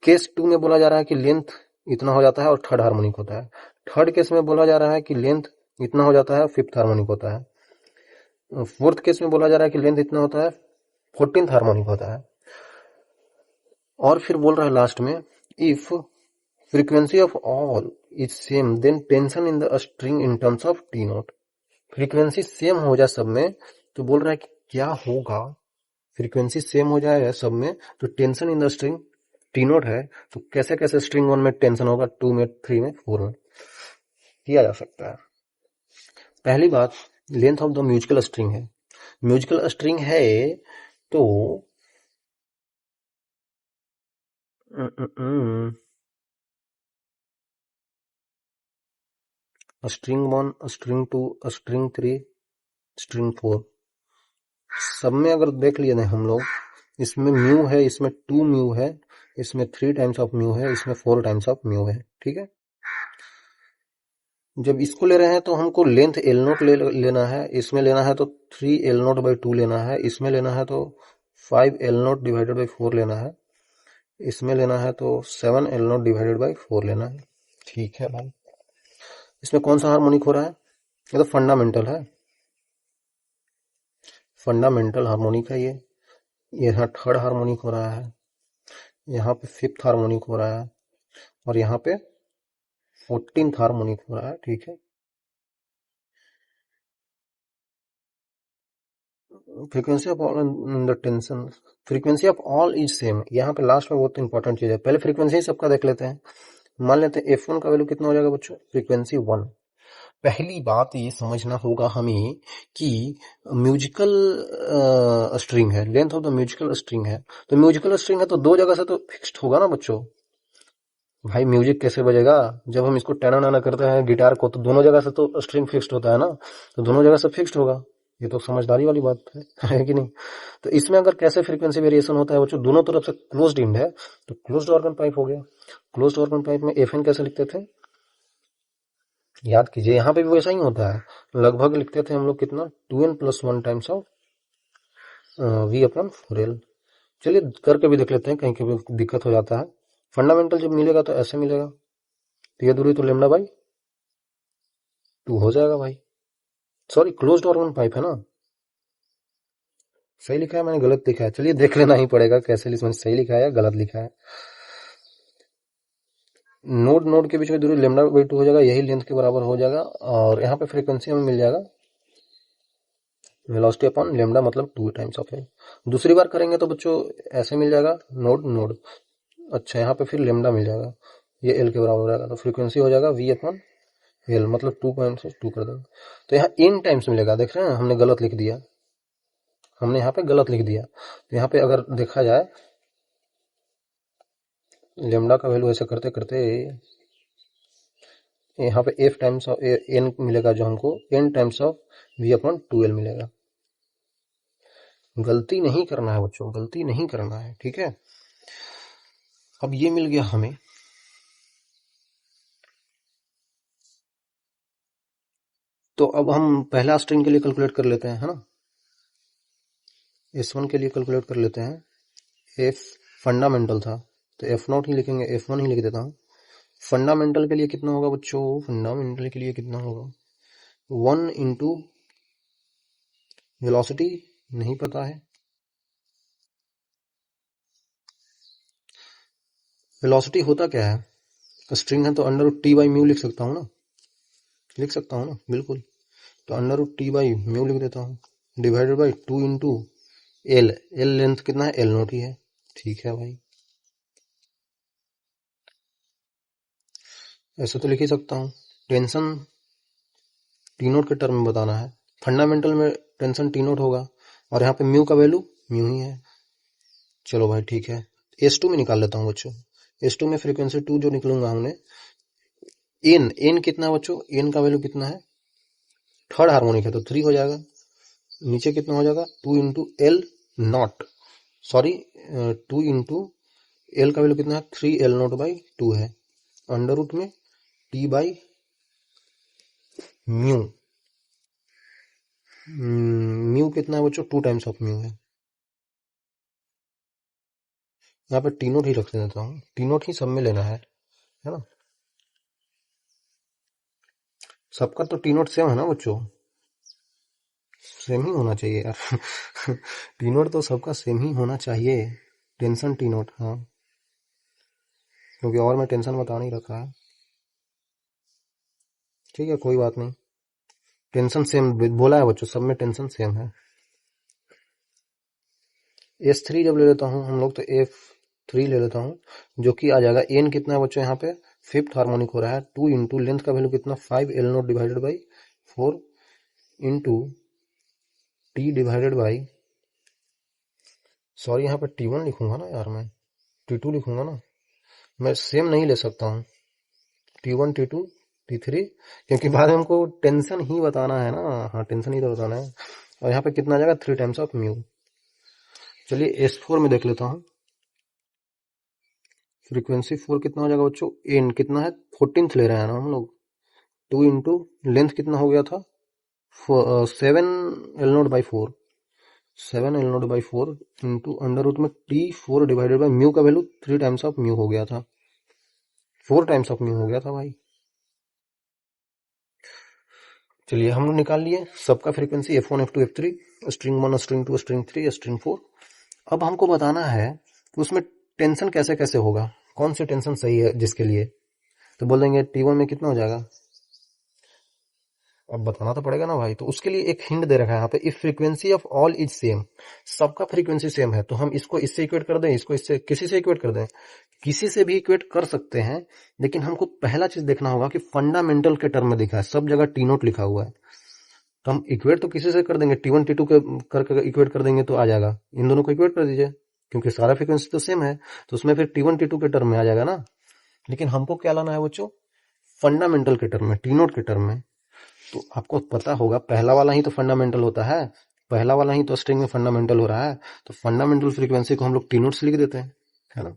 केस टू में बोला जा रहा है कि लेंथ इतना हो जाता है और थर्ड हार्मोनिक होता है। थर्ड केस में बोला जा रहा है कि लेंथ इतना हो जाता है, फिफ्थ हार्मोनिक होता है। फोर्थ केस में बोला जा रहा है कि लेंथ इतना होता है, 14th हार्मोनिक होता है। और फिर बोल रहा है लास्ट में, if frequency of all is same then tension in the string in terms of T naught. Frequency same हो जाए सब में, तो बोल रहा है कि क्या होगा, फ्रीक्वेंसी सेम हो जाए सब में तो tension in the string T naught है, तो कैसे कैसे स्ट्रिंग वन में टेंशन होगा, टू में, थ्री में, फोर में, किया जा सकता है। पहली बात, length of the musical string है। म्यूजिकल स्ट्रिंग है तो string one, string two, string three, string four, सब में अगर देख लिए हम लोग, इसमें म्यू है, इसमें 2 म्यू है, इसमें 3 टाइम्स ऑफ म्यू है, इसमें 4 टाइम्स ऑफ म्यू है। ठीक है, जब इसको ले रहे हैं तो हमको लेंथ एल नोट लेना है, इसमें लेना है तो 3L0/2 लेना है, इसमें लेना है तो 5L0/4 लेना है, इसमें लेना है तो 7L0/4 लेना है। ठीक है भाई, इसमें कौन सा हार्मोनिक हो रहा है? ये तो फंडामेंटल है, फंडामेंटल हार्मोनिक है ये। यहाँ थर्ड हार्मोनिक हो रहा है, यहाँ पे फिफ्थ हार्मोनिक हो रहा है, और यहाँ पे 14th हार्मोनिक हो रहा है। ठीक है, frequency of all the tension, frequency of all is same. यहाँ पे लास्ट में बहुत इंपॉर्टेंट चीज है, पहले फ्रीक्वेंसी सबका देख लेते हैं। मान लेते हैं F1 का वैल्यू कितना हो जाएगा बच्चों, फ्रीक्वेंसी 1। पहली बात ये समझना होगा हमें कि म्यूजिकल स्ट्रिंग है, length of the musical string है, तो म्यूजिकल स्ट्रिंग है तो दो जगह से तो फिक्स्ड होगा ना बच्चों। भाई म्यूजिक कैसे बजेगा, जब हम इसको टैना नाना करते हैं गिटार को, तो दोनों जगह से तो स्ट्रिंग फिक्स्ड होता है ना, तो दोनों जगह से फिक्स्ड होगा। ये तो समझदारी वाली बात है, है कि नहीं? तो इसमें अगर कैसे फ्रीक्वेंसी वेरिएशन होता है बच्चों, दोनों तरफ से क्लोज्ड इंड है, तो क्लोज्ड ऑर्गन पाइप हो गया। क्लोज्ड ऑर्गन पाइप में FN कैसे लिखते थे, याद कीजिए, यहाँ पे भी वैसा ही होता है। लगभग लिखते थे हम लोग कितना, 2n+1 टाइम्स ऑफ V/4L। चलिए करके भी देख लेते हैं, कहीं कभी दिक्कत हो जाता है। फंडामेंटल जब मिलेगा तो ऐसे मिलेगा, तो ये दूरी तो λ/2 हो जाएगा भाई। सॉरी, क्लोज्ड ऑर्गन पाइप है ना, सही लिखा है मैंने गलत लिखा है, चलिए देख लेना ही पड़ेगा कैसे मैंने सही लिखा है या गलत लिखा है। नोड नोड के बीच में दूरी λ/2 हो जाएगा, यही लेंथ के बराबर हो जाएगा, और यहाँ पे फ्रीक्वेंसी हमें मिल जाएगा वेलोसिटी अपॉन लेमडा, मतलब 2 टाइम्स ऑफ एल। दूसरी बार करेंगे तो बच्चों ऐसे मिल जाएगा, नोड नोड। अच्छा, यहाँ पे फिर लेमडा मिल जाएगा, ये एल के बराबर हो जाएगा, तो फ्रीक्वेंसी हो जाएगा V/L, मतलब 2.2 कर देंगे, तो यहाँ इन टाइम्स मिलेगा। देख रहे हैं, हमने गलत लिख दिया, हमने यहाँ पे गलत लिख दिया। तो यहाँ पे अगर देखा जाए, लेमडा का वैल्यू ऐसे करते करते यहाँ पे F टाइम्स ऑफ N मिलेगा, जो हमको N टाइम्स ऑफ V/2L मिलेगा। गलती नहीं करना है बच्चों, गलती नहीं करना है, ठीक है। अब ये मिल गया हमें, तो अब हम पहला स्ट्रिंग के लिए कैलकुलेट कर लेते हैं, है ना। S1 के लिए कैलकुलेट कर लेते हैं। F फंडामेंटल था तो F0 ही लिखेंगे, F1 ही लिख देता हूँ। फंडामेंटल के लिए कितना होगा बच्चों, फंडामेंटल के लिए कितना होगा, 1 इंटू वेलोसिटी नहीं पता है। वेलोसिटी होता क्या है, स्ट्रिंग है तो under root T by mu लिख सकता हूँ ना, लिख सकता हूँ ना, बिल्कुल। तो under root T by mu लिख देता हूँ, divided by 2 into L. L length कितना है, एल नोट ही है। ठीक है भाई, ऐसे तो लिख ही सकता हूँ। टेंशन टी नोट के टर्म में बताना है, फंडामेंटल में टेंशन टी नोट होगा, और यहाँ पे म्यू का वैल्यू म्यू ही है। चलो भाई ठीक है, एस टू में निकाल लेता हूँ बच्चों। एस टू में फ्रीक्वेंसी टू जो निकलूंगा हमने, एन एन कितना है बच्चों, एन का वैल्यू कितना है, थर्ड हार्मोनिक है तो 3 हो जाएगा। नीचे कितना हो जाएगा, 2 into L not, sorry 2 into L का वैल्यू कितना है, 3 एल नॉट बाई 2 है, अंडर रूट में टी बाई म्यू। म्यू कितना है बच्चों, 2 टाइम्स ऑफ म्यू है। यहाँ पे टी नोट ही रख देता हूँ, टी नोट ही सब में लेना है ना। सबका तो टी नोट सेम है ना बच्चों, सेम ही होना चाहिए यार। टी नोट तो सबका सेम ही होना चाहिए, टेंशन टी नोट, हाँ, क्योंकि और मैं टेंशन बता नहीं रखा है। ठीक है, कोई बात नहीं, टेंशन सेम बोला है बच्चों, सब में टेंशन सेम है। एस थ्री जब ले लेता हूँ हम लोग, तो एफ थ्री ले लेता हूँ, जो कि आ जाएगा एन कितना है बच्चों, यहाँ पे फिफ्थ हार्मोनिक हो रहा है, 2 इंटू लेंथ का वैल्यू कितना, 5 L note divided by 4 into T divided by, sorry यहाँ पे T1 लिखूंगा ना यार, मैं T2 लिखूंगा ना, मैं सेम नहीं ले सकता हूँ, T1 T2 T3, क्योंकि बाद में हमको टेंशन ही बताना है ना। हाँ, टेंशन ही तो बताना है। और यहाँ पे कितना आ जाएगा, 3 टाइम्स ऑफ म्यू। चलिए S4 में देख लेता हूँ, फ्रीक्वेंसी 4 कितना हो जाएगा बच्चों, एन कितना है, 14th ले रहे हैं ना हम लोग, 2 इंटू लेंथ कितना हो गया था, 7 L naught by 4, 7 L naught by 4 into under root में T4 डिवाइडेड बाई म्यू का वैल्यू 3 टाइम्स ऑफ म्यू हो गया था, 4 टाइम्स ऑफ म्यू हो गया था भाई। चलिए हम लोग निकाल लिए सबका frequency F1 F2 F3, string 1 string 2 string 3 string 4। अब हमको बताना है कि उसमें टेंशन कैसे कैसे होगा, कौन सी टेंशन सही है जिसके लिए, तो बोल देंगे T1 में कितना हो जाएगा, अब बताना तो पड़ेगा ना भाई। तो उसके लिए एक हिंट दे रखा है यहाँ पे, if frequency of all is same, सबका फ्रीक्वेंसी सेम है, तो हम इसको इससे इक्वेट कर दें, इसको इससे, किसी से इक्वेट कर दें, किसी से भी इक्वेट कर सकते हैं, लेकिन हमको पहला चीज देखना होगा कि फंडामेंटल के टर्म में दिखा है, सब जगह टी नोट लिखा हुआ है, तो हम इक्वेट तो किसी से कर देंगे, T1 T2 के करके इक्वेट कर देंगे तो आ जाएगा, इन दोनों को इक्वेट कर दीजिए, क्योंकि सारा फ्रीक्वेंसी तो सेम है, तो उसमें फिर T1 T2 के टर्म में आ जाएगा ना। लेकिन हमको क्या लाना है बच्चों, फंडामेंटल के टर्म में, टी नोट के टर्म में। तो आपको पता होगा पहला वाला ही तो फंडामेंटल होता है, पहला वाला ही तो स्ट्रिंग में फंडामेंटल हो रहा है, तो फंडामेंटल फ्रीक्वेंसी को हम लोग टी नोट से लिख देते हैं, है ना।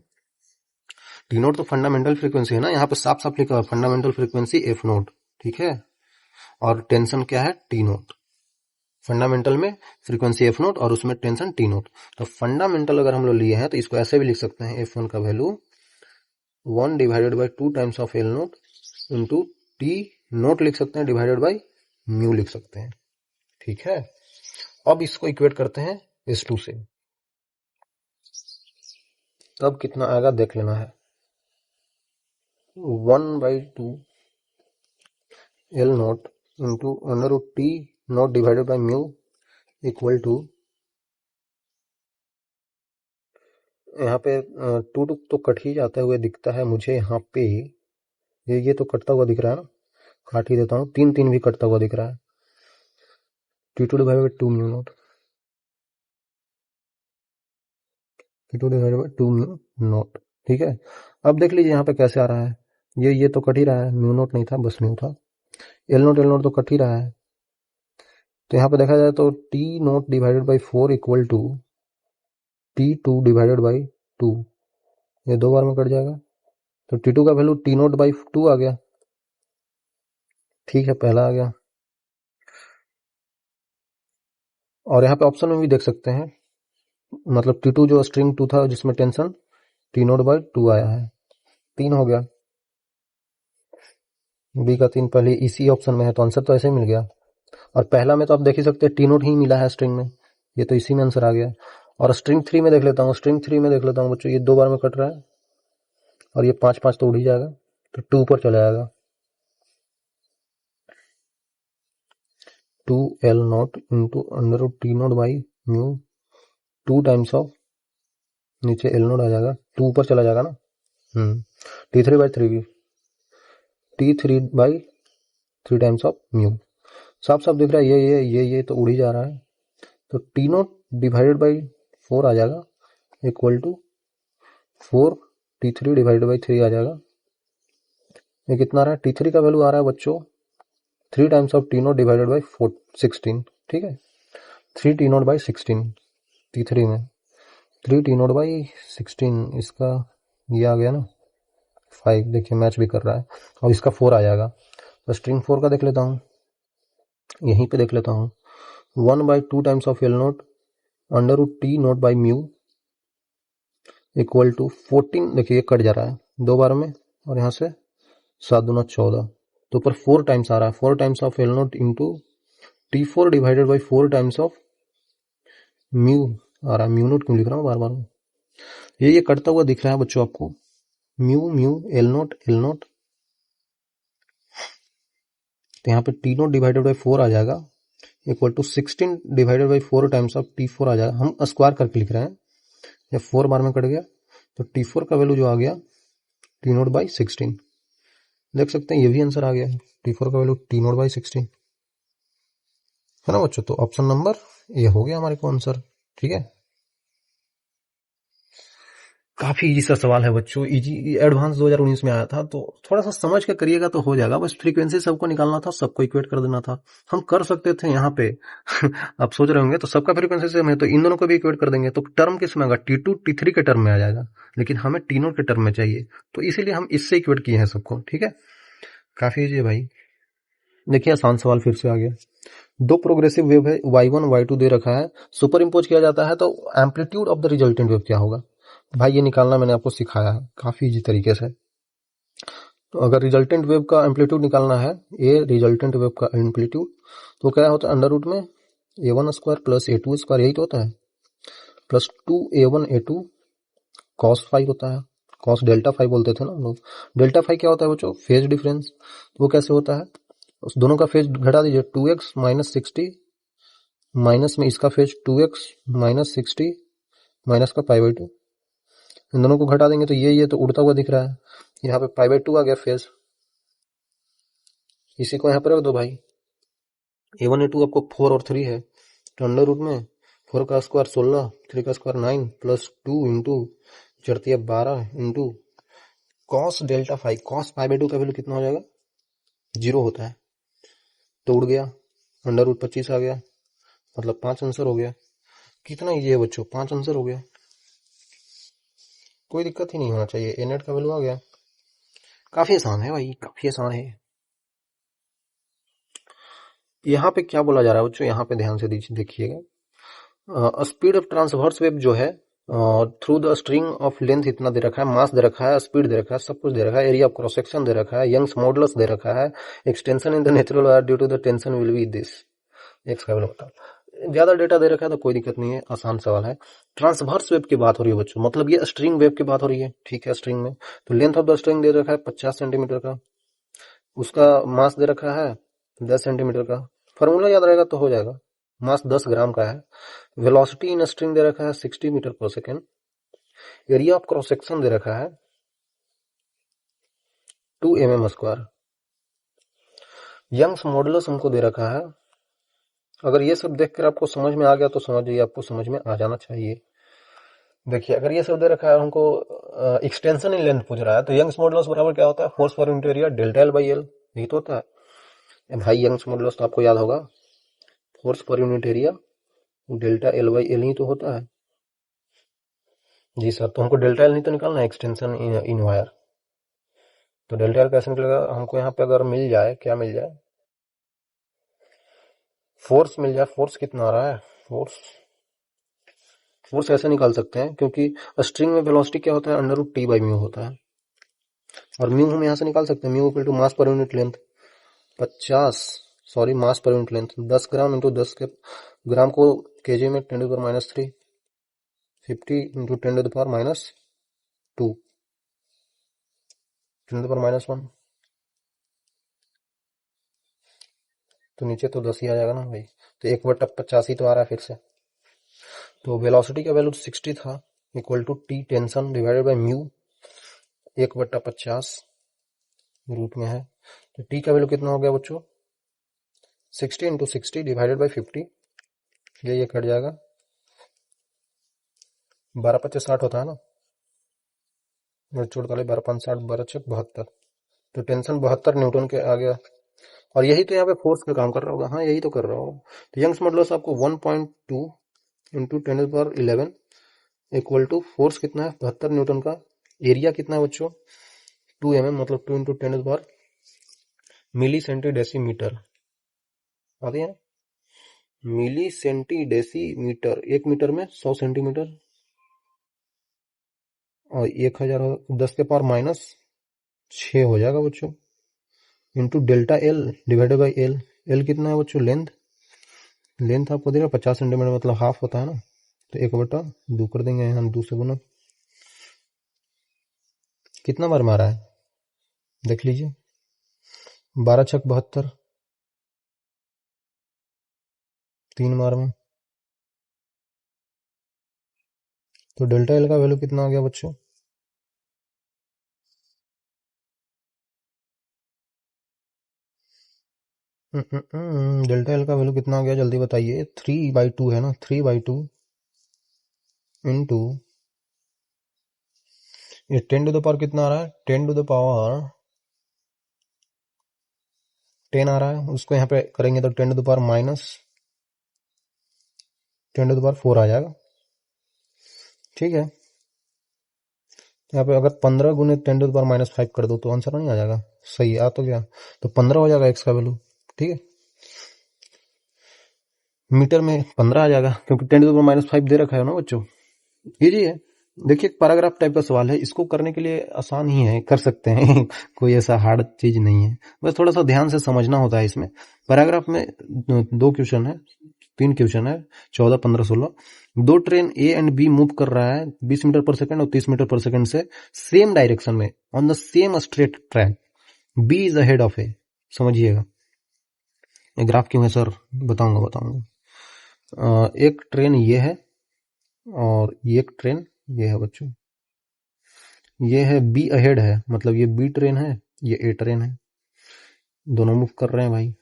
टी नोट तो फंडामेंटल फ्रीक्वेंसी है ना, यहाँ पे साफ साफ लिखा है फंडामेंटल फ्रीक्वेंसी एफ नोट, ठीक है, और टेंशन क्या है, टी नोट। फंडामेंटल में फ्रीक्वेंसी एफ नोट और उसमें टेंशन टी नोट। तो फंडामेंटल अगर हम लोग लिए हैं तो इसको ऐसे भी लिख सकते हैं, एफ वन का value 1 divided by 2 times of L naught into T note लिख सकते हैं, डिवाइडेड बाई म्यू लिख सकते हैं, ठीक है। अब इसको इक्वेट करते हैं S2 से, तब कितना आएगा देख लेना है, 1/2 L naught into under root T naught divided by mu equal to, यहाँ पे 2 तो कट ही जाते हुए दिखता है मुझे, यहाँ पे ये तो कटता हुआ दिख रहा है ना, काट ही देता हूँ, 3 भी कटता हुआ दिख रहा है, T2 divided by 2 mu naught, T2 divided by 2 mu naught, ठीक है। अब देख लीजिए यहाँ पे कैसे आ रहा है, ये तो कट ही रहा है, म्यू नोट नहीं था, बस म्यू था, एल नोट तो कट ही रहा है, तो यहाँ पे देखा जाए तो T naught divided by 4 equal to T2 divided by 2, ये 2 बार में कट जाएगा, तो T2 का वैल्यू टी नोट बाई 2 आ गया, ठीक है, पहला आ गया। और यहाँ पे ऑप्शन में भी देख सकते हैं, मतलब T2 जो स्ट्रिंग 2 था जिसमें टेंशन टी नोट बाई 2 आया है, 3 हो गया, बी का 3 पहले इसी ऑप्शन में है, तो आंसर तो ऐसे ही मिल गया। और पहला में तो आप देख ही सकते हैं टी नोट ही मिला है स्ट्रिंग में, ये तो इसी में आंसर आ गया। और स्ट्रिंग 3 में देख लेता हूँ, स्ट्रिंग 3 में देख लेता हूँ बच्चों, ये 2 बार में कट रहा है और ये 5 5 तो उड़ ही जाएगा, तो 2 पर चला जाएगा। 2 L naught into under root T naught by mu, 2 times of, नीचे L नोट आ जाएगा, 2 ऊपर चला जाएगा ना, T3 by 3, T3 by 3 times of mu. साफ साफ दिख रहा है ये तो उड़ ही जा रहा है, तो टी नोट डिवाइडेड बाई 4 आ जाएगा equal to 4 T3 divided by 3 आ जाएगा। ये कितना आ रहा है, T3 का वैल्यू आ रहा है बच्चों 3 times of T naught divided by 16, ठीक है, 3 टी नोट बाई 16 T3 में, 3 टी नोट बाई 16, इसका ये आ गया ना 5, देखिए मैच भी कर रहा है, और इसका 4 आ जाएगा। तो स्ट्रिंग 4 का देख लेता हूँ, यहीं पे देख लेता हूँ, 1/2 times of L naught under root T naught by mu equal to 14, देखिए ये कट जा रहा है 2 बार में, और यहाँ से 7 दूना 14, तो ऊपर 4 टाइम्स आ रहा है, 4 times of L naught into T4 divided by 4 times of mu आ रहा है। म्यू नोट क्यों लिख रहा हूँ बार बार, ये कटता हुआ दिख रहा है बच्चों आपको, म्यू म्यू एल नोट, तो यहाँ पे टी नोट डिवाइडेड बाई 4 आ जाएगा equal to 16 divided by 4 times of T4 आ जाएगा। हम स्क्वायर करके लिख रहे हैं, ये 4 बार में कट गया, तो T4 का वैल्यू जो आ गया टी नोट बाई 16, देख सकते हैं ये भी आंसर आ गया है, T4 का वैल्यू टी नोट बाई 16 है ना बच्चों। तो ऑप्शन नंबर ये हो गया हमारे को आंसर, ठीक है। काफी इजी सा सवाल है बच्चों, इजी एडवांस 2019 में आया था, तो थोड़ा सा समझ के करिएगा तो हो जाएगा। बस फ्रीक्वेंसी सबको निकालना था, सबको इक्वेट कर देना था, हम कर सकते थे यहाँ पे आप सोच रहे होंगे तो सबका फ्रीक्वेंसी सेम है तो इन दोनों को भी इक्वेट कर देंगे, तो टर्म किस में आएगा, T2 T3 के टर्म में आ जाएगा, लेकिन हमें टी नोट के टर्म में चाहिए, तो इसीलिए हम इससे इक्वेट किए हैं सबको, ठीक है। काफी इजी है भाई। देखिए आसान सवाल फिर से आ गया, 2 प्रोग्रेसिव वेव है, y1 y2 दे रखा है, सुपर इम्पोज किया जाता है तो amplitude of the resultant wave क्या होगा। भाई ये निकालना मैंने आपको सिखाया है काफी इजी तरीके से। तो अगर रिजल्टेंट वेव का एम्पलीट्यूड निकालना है, ए रिजल्टेंट वेव का एम्पलीट्यूड, तो क्या होता है, अंडर रूट में a1 square plus a2 square, यही तो होता है, प्लस 2a1 a2 cos 5 होता है, cos डेल्टा 5 बोलते थे ना हम लोग। डेल्टा 5 क्या होता है बच्चों, फेज डिफरेंस, वो कैसे होता है, उस दोनों का फेज घटा दीजिए, 2x माइनस 60 माइनस में इसका फेज 2x माइनस 60 माइनस का π/2, इन दोनों को घटा देंगे तो ये तो उड़ता हुआ दिख रहा है, यहाँ पे π/2 आ गया फेज, इसी को यहाँ पर रख दो भाई। a1 a2 आपको 4 और 3 है, तो अंडर रूट में 4 का स्क्वायर 16, 3 का square 9 plus 2 into 12 into cos delta 5, cos π/2 का वैल्यू कितना हो जाएगा, 0 होता है, तो उड़ गया, अंडर रूट 25 आ गया, मतलब 5 आंसर हो गया। कितना इजी है बच्चों, 5 आंसर हो गया, कोई दिक्कत ही नहीं होना चाहिए, ए नेट का वैल्यू आ गया। काफी आसान है भाई, काफी आसान है। यहाँ पे क्या बोला जा रहा है बच्चों, यहाँ पे ध्यान से देखिएगा, स्पीड ऑफ ट्रांसवर्स वेव जो है through the string of length इतना दे रखा है, मास दे रखा है, स्पीड दे रखा है, सब कुछ दे रखा है, एरिया ऑफ क्रॉस सेक्शन दे रखा है, यंग्स मॉडुलस दे रखा है, extension in the natural wire due to the tension will be this, x का वैल्यू बताओ। ज्यादा डेटा दे रखा है तो कोई दिक्कत नहीं है, आसान सवाल है। ट्रांसवर्स वेव की बात हो रही है बच्चों, मतलब ये स्ट्रिंग वेव की बात हो रही है, ठीक है। स्ट्रिंग में तो लेंथ ऑफ द स्ट्रिंग दे रखा है 50 सेंटीमीटर का, उसका मास दे रखा है 10 सेंटीमीटर का, फॉर्मूला याद रहेगा तो हो जाएगा, मास 10 ग्राम का है, वेलोसिटी इन स्ट्रिंग दे रखा है 60 मीटर पर second, area of cross section दे रखा है 2 mm स्क्वायर, यंग्स मॉडुलस हमको दे रखा है। अगर ये सब देखकर आपको समझ में आ गया तो समझिए आपको समझ में आ जाना चाहिए। देखिए अगर ये सब दे रखा है हमको, एक्सटेंशन इन लेंथ पूछ रहा है, तो यंग्स मॉडुलस बराबर क्या होता है, फोर्स पर unit area delta L by L, यही तो होता है भाई। यंग्स मॉडुलस तो आपको याद होगा, फोर्स पर unit area delta L by L ही तो होता है। जी सर, तो हमको डेल्टा एल नहीं तो निकालना है, एक्सटेंशन इन वायर, तो डेल्टा एल कैसे निकलेगा हमको, यहाँ पे अगर मिल जाए, क्या मिल जाए, फोर्स मिल जाए, फोर्स कितना आ रहा है, फोर्स ऐसे निकाल सकते हैं, क्योंकि स्ट्रिंग में वेलोसिटी क्या होता है, under root T by mu होता है, और म्यू हम यहाँ से निकाल सकते हैं, mu equal to mass per unit length 50 sorry mass per unit length, 10 gram into 10 के ग्राम को केजी में 10⁻³ 50 इंटू 10⁻², 10⁻1, तो नीचे तो 10 ही आ जाएगा ना भाई। तो 1/85 तो आ रहा है फिर से। तो वेलोसिटी का वैल्यू 60 था, equal to T tension divided by mu 1/50 root में है। तो टी का वैल्यू कितना हो गया बच्चों, 60 इंटू 60 डिवाइडेड बाई 50, ये कट जाएगा, 12×5 = 60 होता है ना, 48, 12×5 = 60, 12×6 = 72। तो टेंशन 72 न्यूटन के आ गया। और यही तो यहाँ पे फोर्स का काम कर रहा होगा, हाँ यही तो कर रहा होगा। तो यंग्स मॉडुलस आपको 1.2 इंटू 10⁻11 इक्वल टू फोर्स कितना है 72 न्यूटन का, एरिया कितना है बच्चों 2 mm, मतलब 2 इंटू 10 मिली सेंटी डेसीमीटर आती है, मिली सेंटी डेसीमीटर, 1 मीटर में 100 सेंटीमीटर, और 1000 10⁻⁻6 हो जाएगा बच्चों, into delta L divided by L. L कितना है बच्चों, लेंथ आपको देगा 50 सेंटीमीटर, मतलब हाफ होता है ना, तो 1/2 कर देंगे, हम 2 से गुना। कितना बार मारा है देख लीजिए, 12×6 = 72, 3 बार में। तो डेल्टा एल का वैल्यू कितना आ गया बच्चों, डेल्टा एल का वैल्यू कितना आ गया जल्दी बताइए, 3/2 है ना, 3/2 इंटू ये 10⁻, कितना आ रहा है 10 आ रहा है, उसको यहाँ पे करेंगे तो 10⁻⁻10⁻4 आ जाएगा, ठीक है। यहाँ पे अगर 15 गुने 10⁻⁻5 कर दो तो आंसर नहीं आ जाएगा, सही आ तो गया, तो 15 हो जाएगा एक्स का वैल्यू, ठीक है। मीटर में 15 आ जाएगा, क्योंकि 10⁻⁵ दे रखा है ना बच्चों, इजी है। देखिए पैराग्राफ टाइप का सवाल है, इसको करने के लिए आसान ही है, कर सकते हैं कोई ऐसा हार्ड चीज नहीं है, बस थोड़ा सा ध्यान से समझना होता है। इसमें पैराग्राफ में 2 क्वेश्चन है, 3 क्वेश्चन है, 14, 15, 16। 2 train A and B move कर रहा है 20 मीटर पर सेकंड और 30 मीटर पर सेकंड से सेम डायरेक्शन में on the same straight track, B is ahead of A. समझिएगा ये ग्राफ क्यों है सर, बताऊंगा। एक ट्रेन ये है और एक ट्रेन ये है बच्चों, ये है बी अहेड है, मतलब ये बी ट्रेन है, ये ए ट्रेन है, दोनों मूव कर रहे हैं भाई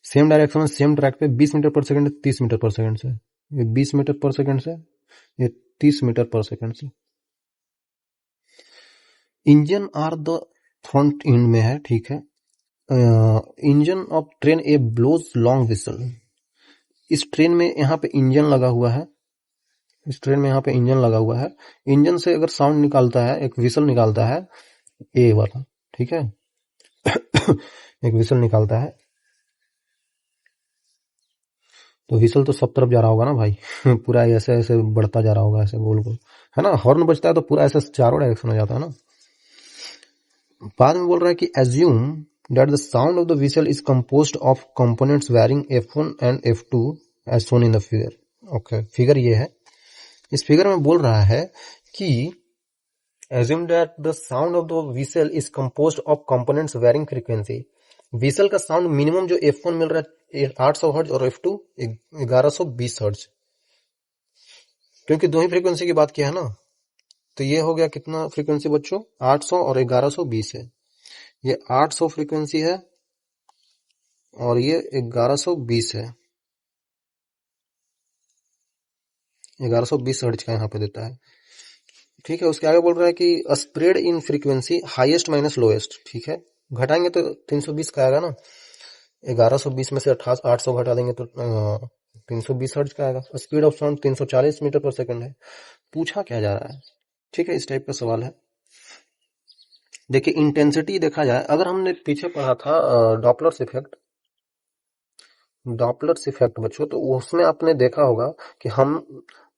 सेम डायरेक्शन में सेम ट्रैक पे 20 मीटर पर सेकंड 30 मीटर पर सेकंड से, ये 20 मीटर पर सेकंड से, ये 30 मीटर पर सेकंड से। Engine are the front end में है, ठीक है। Engine of train A blows long whistle, इस ट्रेन में यहाँ पे इंजन लगा हुआ है, इस ट्रेन में यहाँ पे इंजन लगा हुआ है, इंजन से अगर साउंड निकालता है, एक विसल निकालता है ए वाला, ठीक है एक विसल निकालता है, तो विसल तो सब तरफ जा रहा होगा ना भाई पूरा ऐसे ऐसे बढ़ता जा रहा होगा, ऐसे गोल गोल, है ना। हॉर्न बजता है तो पूरा ऐसे चारों डायरेक्शन में जाता है ना। बाद में बोल रहा है कि assume that the sound of the whistle is composed of components varying F1 and F2 as shown in the figure. Okay, figure ये है, इस फिगर में बोल रहा है कि assume that the sound of the whistle is composed of components varying frequency। whistle का sound minimum जो F1 मिल रहा है 800 हर्ट्ज और F2 1120 हर्ट्ज, क्योंकि दो ही फ्रीक्वेंसी की बात किया है ना। तो ये हो गया कितना फ्रीक्वेंसी बच्चों, 800 और 1120 है, ये 800 फ्रीक्वेंसी है और ये 1120 है, 1120 हर्ट्ज का यहाँ पे देता है, ठीक है। उसके आगे बोल रहा है कि spread in frequency highest minus lowest, ठीक है। घटाएंगे तो 320 का आएगा ना, 1120 में से 800 घटा देंगे तो 320 हर्ट्ज का आएगा। स्पीड ऑफ साउंड 340 मीटर पर सेकंड है। पूछा क्या जा रहा है, ठीक है, इस टाइप का सवाल है। देखिए इंटेंसिटी देखा जाए, अगर हमने पीछे पढ़ा था डॉपलर्स इफेक्ट, डॉपलर्स इफेक्ट बच्चों, तो उसमें आपने देखा होगा कि हम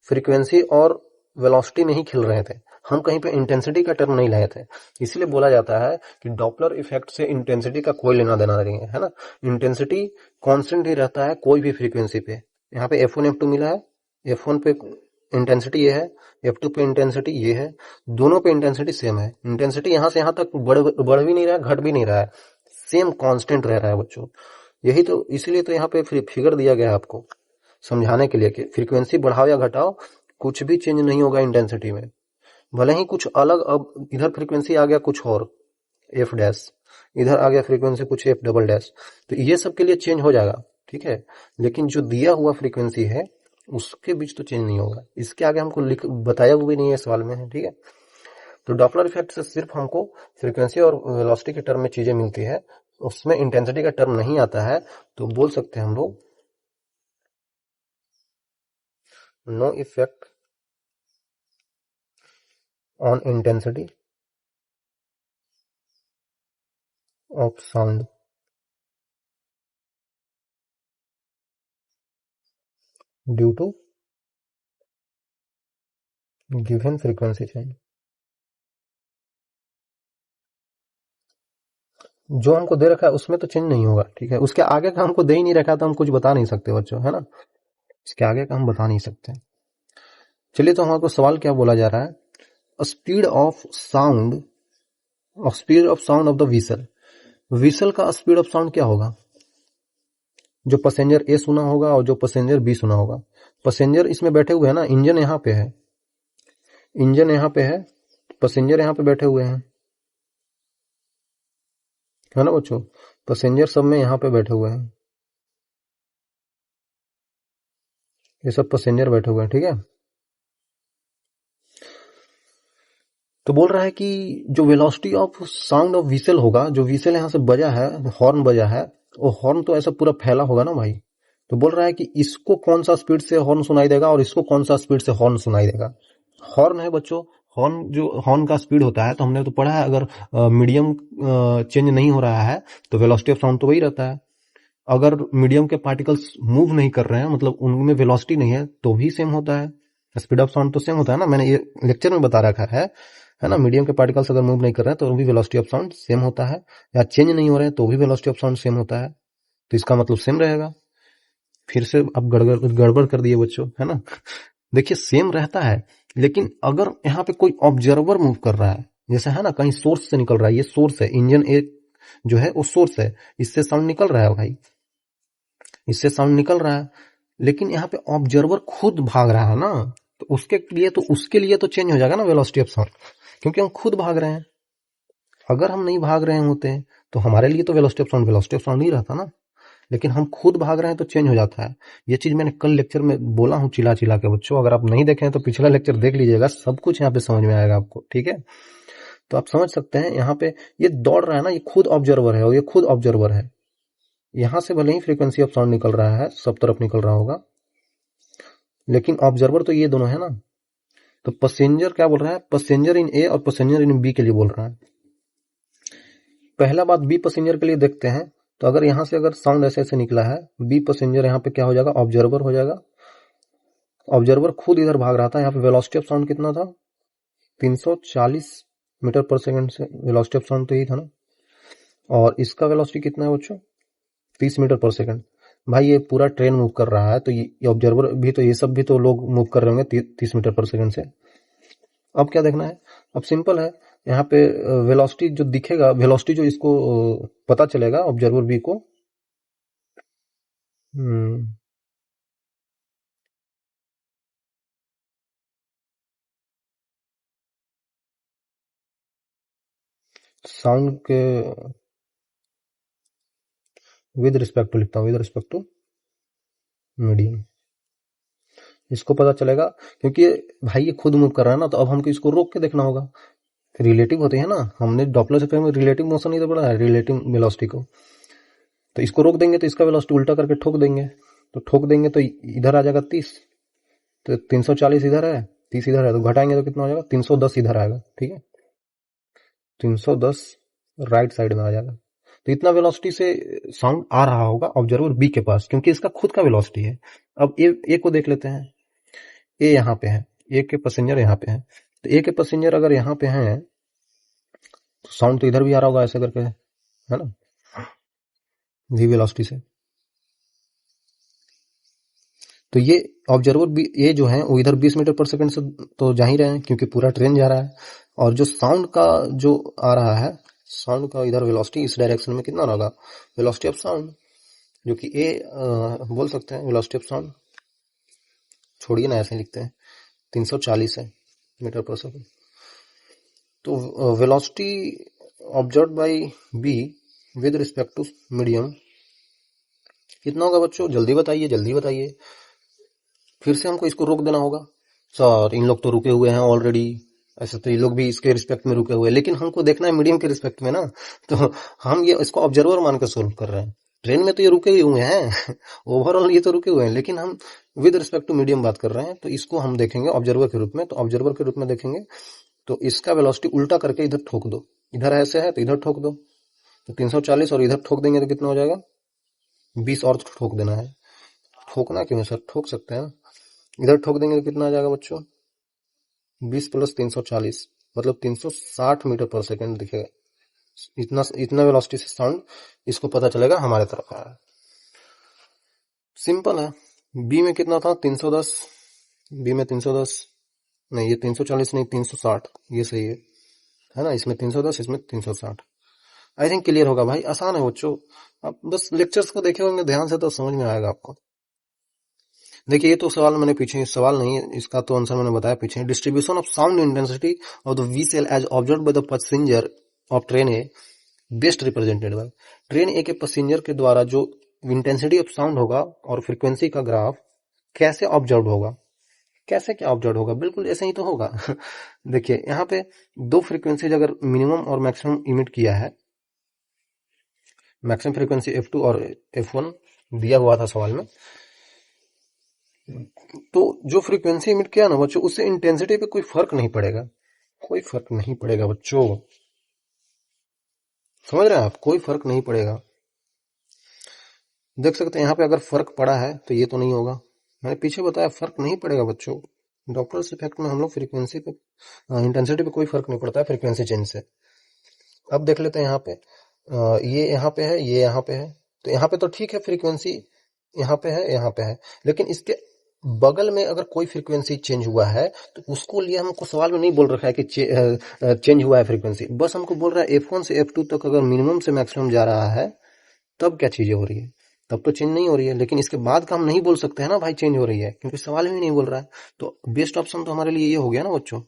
फ्रीक्वेंसी और वेलोसिटी में ही खेल रहे थे। हम कहीं पे इंटेंसिटी का टर्म नहीं लाए थे। इसलिए बोला जाता है कि डॉपलर इफेक्ट से इंटेंसिटी का कोई लेना देना नहीं है ना। इंटेंसिटी कांस्टेंट ही रहता है कोई भी फ्रीक्वेंसी पे। यहाँ पे F1 F2 मिला है, F1 पे इंटेंसिटी ये है, F2 पे इंटेंसिटी ये है, दोनों पे इंटेंसिटी सेम है। इंटेंसिटी यहाँ से यहाँ तक बढ़ भी नहीं रहा है, घट भी नहीं रहा है, सेम कांस्टेंट रह रहा है बच्चों। यही तो, इसीलिए तो यहाँ पे फिगर दिया गया है आपको समझाने के लिए कि फ्रीक्वेंसी बढ़ाओ या घटाओ कुछ भी चेंज नहीं होगा इंटेंसिटी में। भले ही कुछ अलग, अब इधर फ्रीक्वेंसी आ गया कुछ और एफ डैश, इधर आ गया फ्रीक्वेंसी कुछ एफ डबल डैश, तो ये सब के लिए चेंज हो जाएगा, ठीक है। लेकिन जो दिया हुआ फ्रीक्वेंसी है उसके बीच तो चेंज नहीं होगा। इसके आगे हमको बताया हुआ भी नहीं है सवाल में है, ठीक है। तो डॉपलर इफेक्ट से सिर्फ हमको फ्रीक्वेंसी और वेलोसिटी के टर्म में चीजें मिलती है, उसमें इंटेंसिटी का टर्म नहीं आता है। तो बोल सकते हैं हम लोग no effect on intensity of sound due to given frequency change. जो हमको दे रखा है उसमें तो चेंज नहीं होगा, ठीक है। उसके आगे का हमको दे ही नहीं रखा तो हम कुछ बता नहीं सकते बच्चों, है ना। इसके आगे का हम बता नहीं सकते। चलिए, तो हमको सवाल क्या बोला जा रहा है, speed of sound of the whistle. Whistle का स्पीड ऑफ साउंड क्या होगा? जो पैसेंजर ए सुना होगा और जो पैसेंजर बी सुना होगा। पैसेंजर इसमें बैठे हुए हैं ना, इंजन यहाँ पे है, इंजन यहाँ पे है, पैसेंजर यहाँ पे बैठे हुए हैं, है ना बच्चों। पैसेंजर सब में यहाँ पे बैठे हुए हैं, ये सब पैसेंजर बैठे हुए हैं, ठीक है। तो बोल रहा है कि जो velocity of sound of whistle होगा, जो व्हीसल यहाँ से बजा है, हॉर्न बजा है, वो हॉर्न तो ऐसा पूरा फैला होगा ना भाई। तो बोल रहा है कि इसको कौन सा स्पीड से हॉर्न सुनाई देगा और इसको कौन सा स्पीड से हॉर्न सुनाई देगा। हॉर्न है बच्चों, हॉर्न, जो हॉर्न का स्पीड होता है तो हमने तो पढ़ा है, अगर मीडियम चेंज नहीं हो रहा है तो वेलोसिटी ऑफ साउंड तो वही रहता है। अगर मीडियम के पार्टिकल्स मूव नहीं कर रहे हैं, मतलब उनमें वेलोसिटी नहीं है, तो भी सेम होता है, स्पीड ऑफ साउंड तो सेम होता है ना। मैंने ये लेक्चर में बता रखा है ना। मीडियम के पार्टिकल्स अगर मूव नहीं कर रहे हैं तो भी वेलोसिटी ऑफ साउंड सेम होता है, या चेंज नहीं हो रहे हैं तो भी वेलोसिटी ऑफ साउंड सेम होता है। तो इसका मतलब सेम रहेगा। फिर से अब गड़बड़ कर दिए बच्चों, है ना। देखिए, सेम रहता है, लेकिन अगर यहाँ पे कोई ऑब्जर्वर मूव कर रहा है, जैसे है ना, कहीं सोर्स से निकल रहा है, ये सोर्स है, इंजन एक जो है वो सोर्स है, इससे साउंड निकल रहा है भाई, इससे साउंड निकल रहा है, लेकिन यहाँ पे ऑब्जर्वर खुद भाग रहा है ना, तो उसके लिए तो चेंज हो जाएगा ना वेलोसिटी ऑफ साउंड, क्योंकि हम खुद भाग रहे हैं। अगर हम नहीं भाग रहे होते तो हमारे लिए तो वेलोसिटी ऑफ साउंड ही रहता ना, लेकिन हम खुद भाग रहे हैं तो चेंज हो जाता है। ये चीज मैंने कल लेक्चर में बोला हूं चिल्ला चिल्ला के बच्चों, अगर आप नहीं देखे हैं तो पिछला लेक्चर देख लीजिएगा, सब कुछ यहाँ पे समझ में आएगा आपको, ठीक है। तो आप समझ सकते हैं, यहाँ पे ये दौड़ रहा है ना, ये खुद ऑब्जर्वर है और ये खुद ऑब्जर्वर है। यहां से भले ही फ्रीक्वेंसी ऑफ साउंड निकल रहा है, सब तरफ निकल रहा होगा, लेकिन ऑब्जर्वर तो ये दोनों है ना। तो पैसेंजर क्या बोल रहा है, पैसेंजर इन ए और पैसेंजर इन बी के लिए बोल रहा है। पहला बात बी पैसेंजर के लिए देखते हैं। तो अगर यहां से अगर साउंड ऐसे ऐसे निकला है, बी पैसेंजर यहाँ पे क्या हो जाएगा, ऑब्जर्वर हो जाएगा। ऑब्जर्वर खुद इधर भाग रहा था, यहाँ पे वेलोसिटी ऑफ साउंड कितना था, 340 मीटर पर सेकंड से वेलोसिटी ऑफ साउंड तो यही था ना। और इसका वेलोसिटी कितना है बच्चों, 30 मीटर पर सेकंड। भाई ये पूरा ट्रेन मूव कर रहा है, तो ये ऑब्जर्वर भी तो, ये सब भी तो लोग मूव कर रहे होंगे 30 मीटर पर सेकंड से। अब क्या देखना है, अब सिंपल है, यहाँ पे वेलोसिटी जो दिखेगा, वेलोसिटी जो इसको पता चलेगा ऑब्जर्वर बी को, साउंड के विद रिस्पेक्ट टू लिखता हूँ, विद रिस्पेक्ट टू मीडियम, इसको पता चलेगा। क्योंकि भाई ये खुद मूव कर रहा है ना, तो अब हमको इसको रोक के देखना होगा। रिलेटिव होते हैं ना, हमने डॉपलर इफेक्ट में रिलेटिव मोशन नहीं तो पढ़ा है, रिलेटिव वेलोसिटी को। तो इसको रोक देंगे तो इसका वेलोसिटी उल्टा करके ठोक देंगे, तो ठोक देंगे तो इधर आ जाएगा 30, तो 340 इधर है, 30 इधर है, तो घटाएंगे तो कितना हो जाएगा, 310 इधर आएगा, ठीक है। 310 राइट साइड में आ जाएगा। तो इतना वेलोसिटी से साउंड आ रहा होगा ऑब्जर्वर बी के पास, क्योंकि इसका खुद का वेलोसिटी है। अब ए को देख लेते हैं, ए यहाँ पे है, ए के पैसेंजर यहाँ पे है, तो ए के पैसेंजर अगर यहाँ पे हैं तो साउंड तो इधर भी आ रहा होगा ऐसे करके, है ना, वी वेलोसिटी से। तो ये ऑब्जर्वर भी ये जो है वो इधर 20 मीटर पर सेकंड से तो जा ही रहे हैं क्योंकि पूरा ट्रेन जा रहा है। और जो साउंड का जो आ रहा है, साउंड का इधर वेलोसिटी इस डायरेक्शन में कितना होगा, वेलोसिटी ऑफ साउंड, जो कि ए बोल सकते हैं वेलोसिटी ऑफ साउंड। छोड़िए ना, ऐसे लिखते हैं 340 है मीटर पर सेकंड। तो velocity observe by B with respect to medium कितना होगा बच्चों, जल्दी बताइए जल्दी बताइए। फिर से हमको इसको रोक देना होगा, सर इन लोग तो रुके हुए हैं ऑलरेडी, ऐसे तो ये लोग भी इसके रिस्पेक्ट में रुके हुए हैं, लेकिन हमको देखना है मीडियम के रिस्पेक्ट में ना, तो हम ये इसको ऑब्जर्वर मान कर सोल्व कर रहे हैं। ट्रेन में तो ये रुके हुए हैं ओवरऑल ये तो रुके हुए हैं, लेकिन हम विद रिस्पेक्ट टू मीडियम बात कर रहे हैं, तो इसको हम देखेंगे ऑब्जर्वर के रूप में। तो ऑब्जर्वर के रूप में देखेंगे तो इसका वेलोसिटी उल्टा करके इधर ठोक दो, इधर ऐसे है तो इधर ठोक दो, तो 340 और इधर ठोक देंगे तो कितना हो जाएगा, 20 और ठोक देना है। ठोकना क्यों है सर, ठोक सकते हैं, इधर ठोक देंगे तो कितना आ जाएगा बच्चों, 20 प्लस 340 मतलब 360 मीटर पर सेकंड दिखेगा। इतना इतना वेलोसिटी से साउंड इसको पता चलेगा हमारे तरफ आ रहा है। सिंपल है। बी में कितना था 310, बी में 310 नहीं, ये 340 नहीं 360, ये सही है ना, इसमें 310 इसमें 360। आई थिंक क्लियर होगा भाई, आसान है बच्चों, आप बस लेक्चर्स को देखे होंगे ध्यान से तो समझ में आएगा आपको। देखिए ये तो सवाल मैंने पीछे, सवाल नहीं है इसका तो आंसर मैंने बताया पीछे। Distribution of sound intensity of the whistle as observed by the passenger of train A best represented by, train A के पैसेंजर के द्वारा जो इंटेंसिटी ऑफ साउंड होगा और फ्रीक्वेंसी का ग्राफ कैसे ऑब्जर्व होगा, कैसे क्या ऑब्जर्व होगा, बिल्कुल ऐसे ही तो होगा देखिए यहाँ पे दो फ्रीक्वेंसीज अगर मिनिमम और मैक्सिमम इमिट किया है, मैक्सिमम फ्रीक्वेंसी f2 और f1 दिया हुआ था सवाल में, तो जो फ्रीक्वेंसी इमिट किया ना बच्चों उससे इंटेंसिटी पे कोई फर्क नहीं पड़ेगा, कोई फर्क नहीं पड़ेगा बच्चों, समझ रहे हैं आप, कोई फर्क नहीं पड़ेगा। देख सकते हैं यहाँ पे अगर फर्क पड़ा है तो ये तो नहीं होगा, मैंने पीछे बताया फर्क नहीं पड़ेगा बच्चों। डॉप्लर इफेक्ट में हम लोग फ्रीक्वेंसी पे इंटेंसिटी पे कोई फर्क नहीं पड़ता है फ्रीक्वेंसी चेंज से। अब देख लेते हैं यहाँ पे ये यहाँ पे है, ये यहाँ पे है, तो यहाँ पे तो ठीक है फ्रीक्वेंसी यहाँ पे है यहाँ पे है, लेकिन इसके बगल में अगर कोई फ्रीक्वेंसी चेंज हुआ है तो उसको लिए हमको सवाल में नहीं बोल रखा है कि चेंज हुआ है फ्रीक्वेंसी, बस हमको बोल रहा है F1 से F2 तक अगर मिनिमम से मैक्सिमम जा रहा है तब क्या चीजें हो रही है, तब तो चेंज नहीं हो रही है। लेकिन इसके बाद का हम नहीं बोल सकते हैं ना भाई चेंज हो रही है, क्योंकि सवाल में नहीं बोल रहा है। तो बेस्ट ऑप्शन तो हमारे लिए ये हो गया ना बच्चों,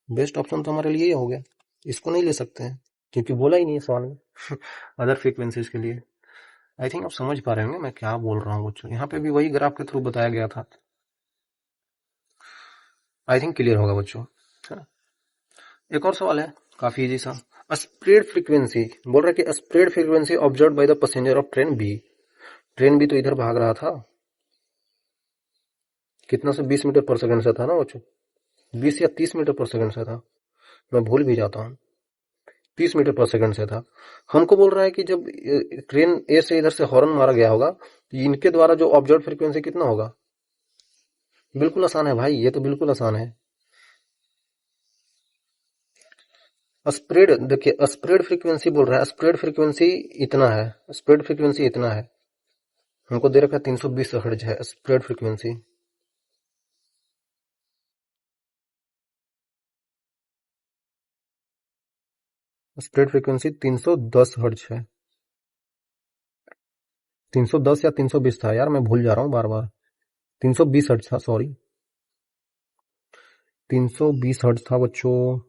बेस्ट ऑप्शन तो हमारे लिए ये हो गया, इसको नहीं ले सकते हैं क्योंकि बोला ही नहीं है सवाल में अदर फ्रीक्वेंसीज के लिए। आई थिंक आप समझ पा रहे होंगे मैं क्या बोल रहा हूँ बच्चों, यहाँ पे भी वही ग्राफ के थ्रू बताया गया था। आई थिंक क्लियर होगा बच्चों, है ना। एक और सवाल है काफी इजी सा, स्प्रेड फ्रीक्वेंसी बोल रहा है कि spread frequency observe by the passenger of train B, train भी तो इधर भाग रहा था, कितना से 20 मीटर पर सेकंड से था ना बच्चों, 20 या 30 मीटर पर सेकंड से था, मैं भूल भी जाता हूँ, 30 मीटर पर सेकंड से था। हमको बोल रहा है कि जब ट्रेन ए से इधर से हॉर्न मारा गया होगा तो इनके द्वारा जो ऑब्जर्व फ्रीक्वेंसी कितना होगा, बिल्कुल आसान है भाई, ये तो बिल्कुल आसान है। स्प्रेड देखिए, स्प्रेड फ्रीक्वेंसी बोल रहा है, स्प्रेड फ्रीक्वेंसी इतना है, स्प्रेड फ्रीक्वेंसी इतना है, हमको दे रखा है 320 हर्ट्ज है spread frequency, spread frequency 310 hertz है, 310 या 320 था यार, मैं भूल जा रहा हूँ बार बार, 320 हर्ट्ज था, सॉरी 320 हर्ट्ज था बच्चों।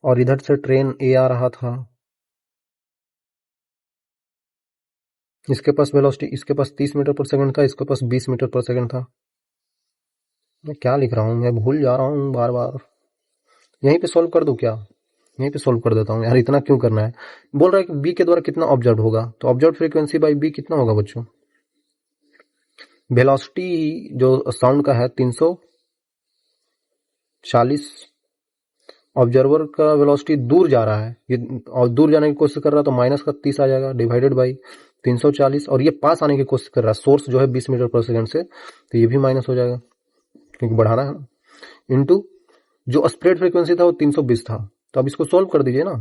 और इधर से ट्रेन ए आ रहा था, इसके पास वेलोसिटी, इसके पास 30 मीटर पर सेकंड था, इसके पास 20 मीटर पर सेकंड था। मैं क्या लिख रहा हूँ, मैं भूल जा रहा हूँ बार बार, यहीं पे सॉल्व कर दूं क्या, यहीं पे सॉल्व कर देता हूँ यार, इतना क्यों करना है। बोल रहा है कि बी के द्वारा कितना ऑब्जर्व होगा, तो ऑब्जर्व फ्रीक्वेंसी बाई बी कितना होगा बच्चों, वेलोसिटी जो साउंड का है 340, ऑब्जर्वर का वेलोसिटी दूर जा रहा है, ये और दूर जाने की कोशिश कर रहा है तो माइनस का 30 आ जाएगा डिवाइडेड बाई 340, और ये पास आने की कोशिश कर रहा है, सोर्स जो है 20 मीटर पर सेकंड से, तो ये भी माइनस हो जाएगा क्योंकि बढ़ाना है ना, इंटू जो स्प्रेड फ्रीक्वेंसी था वो 320 था, तो अब इसको सोल्व कर दीजिए ना।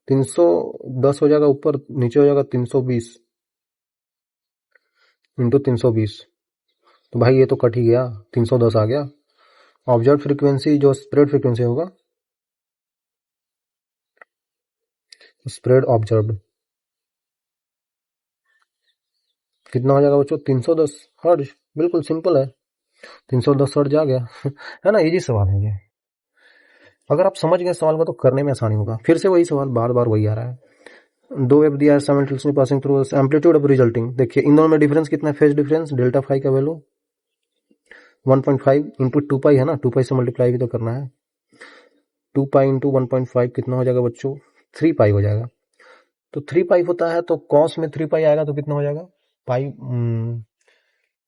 310 हो जाएगा ऊपर, नीचे हो जाएगा 320 इंटू 320, तो भाई ये तो कट ही गया, 310 आ गया। ऑब्जर्व फ्रीक्वेंसी जो स्प्रेड फ्रीक्वेंसी होगा, स्प्रेड ऑब्जर्व्ड कितना हो जाएगा बच्चों, 310 हर्ट्ज। बिल्कुल सिंपल है, 310 हर्ट्ज आ गया है ना। इजी सवाल है ये, अगर आप समझ गए सवाल को तो करने में आसानी होगा। फिर से वही सवाल बार बार वही आ रहा है। दो वेव दिया है simultaneously passing through amplitude of resulting, देखिए इन दोनों में डिफरेंस कितना है, फेज डिफरेंस डेल्टा फाई का वैल्यू 1.5 इंटू 2 पाई है ना, 2 पाई से मल्टीप्लाई भी तो करना है। 2 पाई इंटू 1.5 कितना हो जाएगा बच्चों, 3 पाई हो जाएगा। तो 3 पाई होता है तो कॉस में 3 पाई आएगा तो कितना हो जाएगा, पाई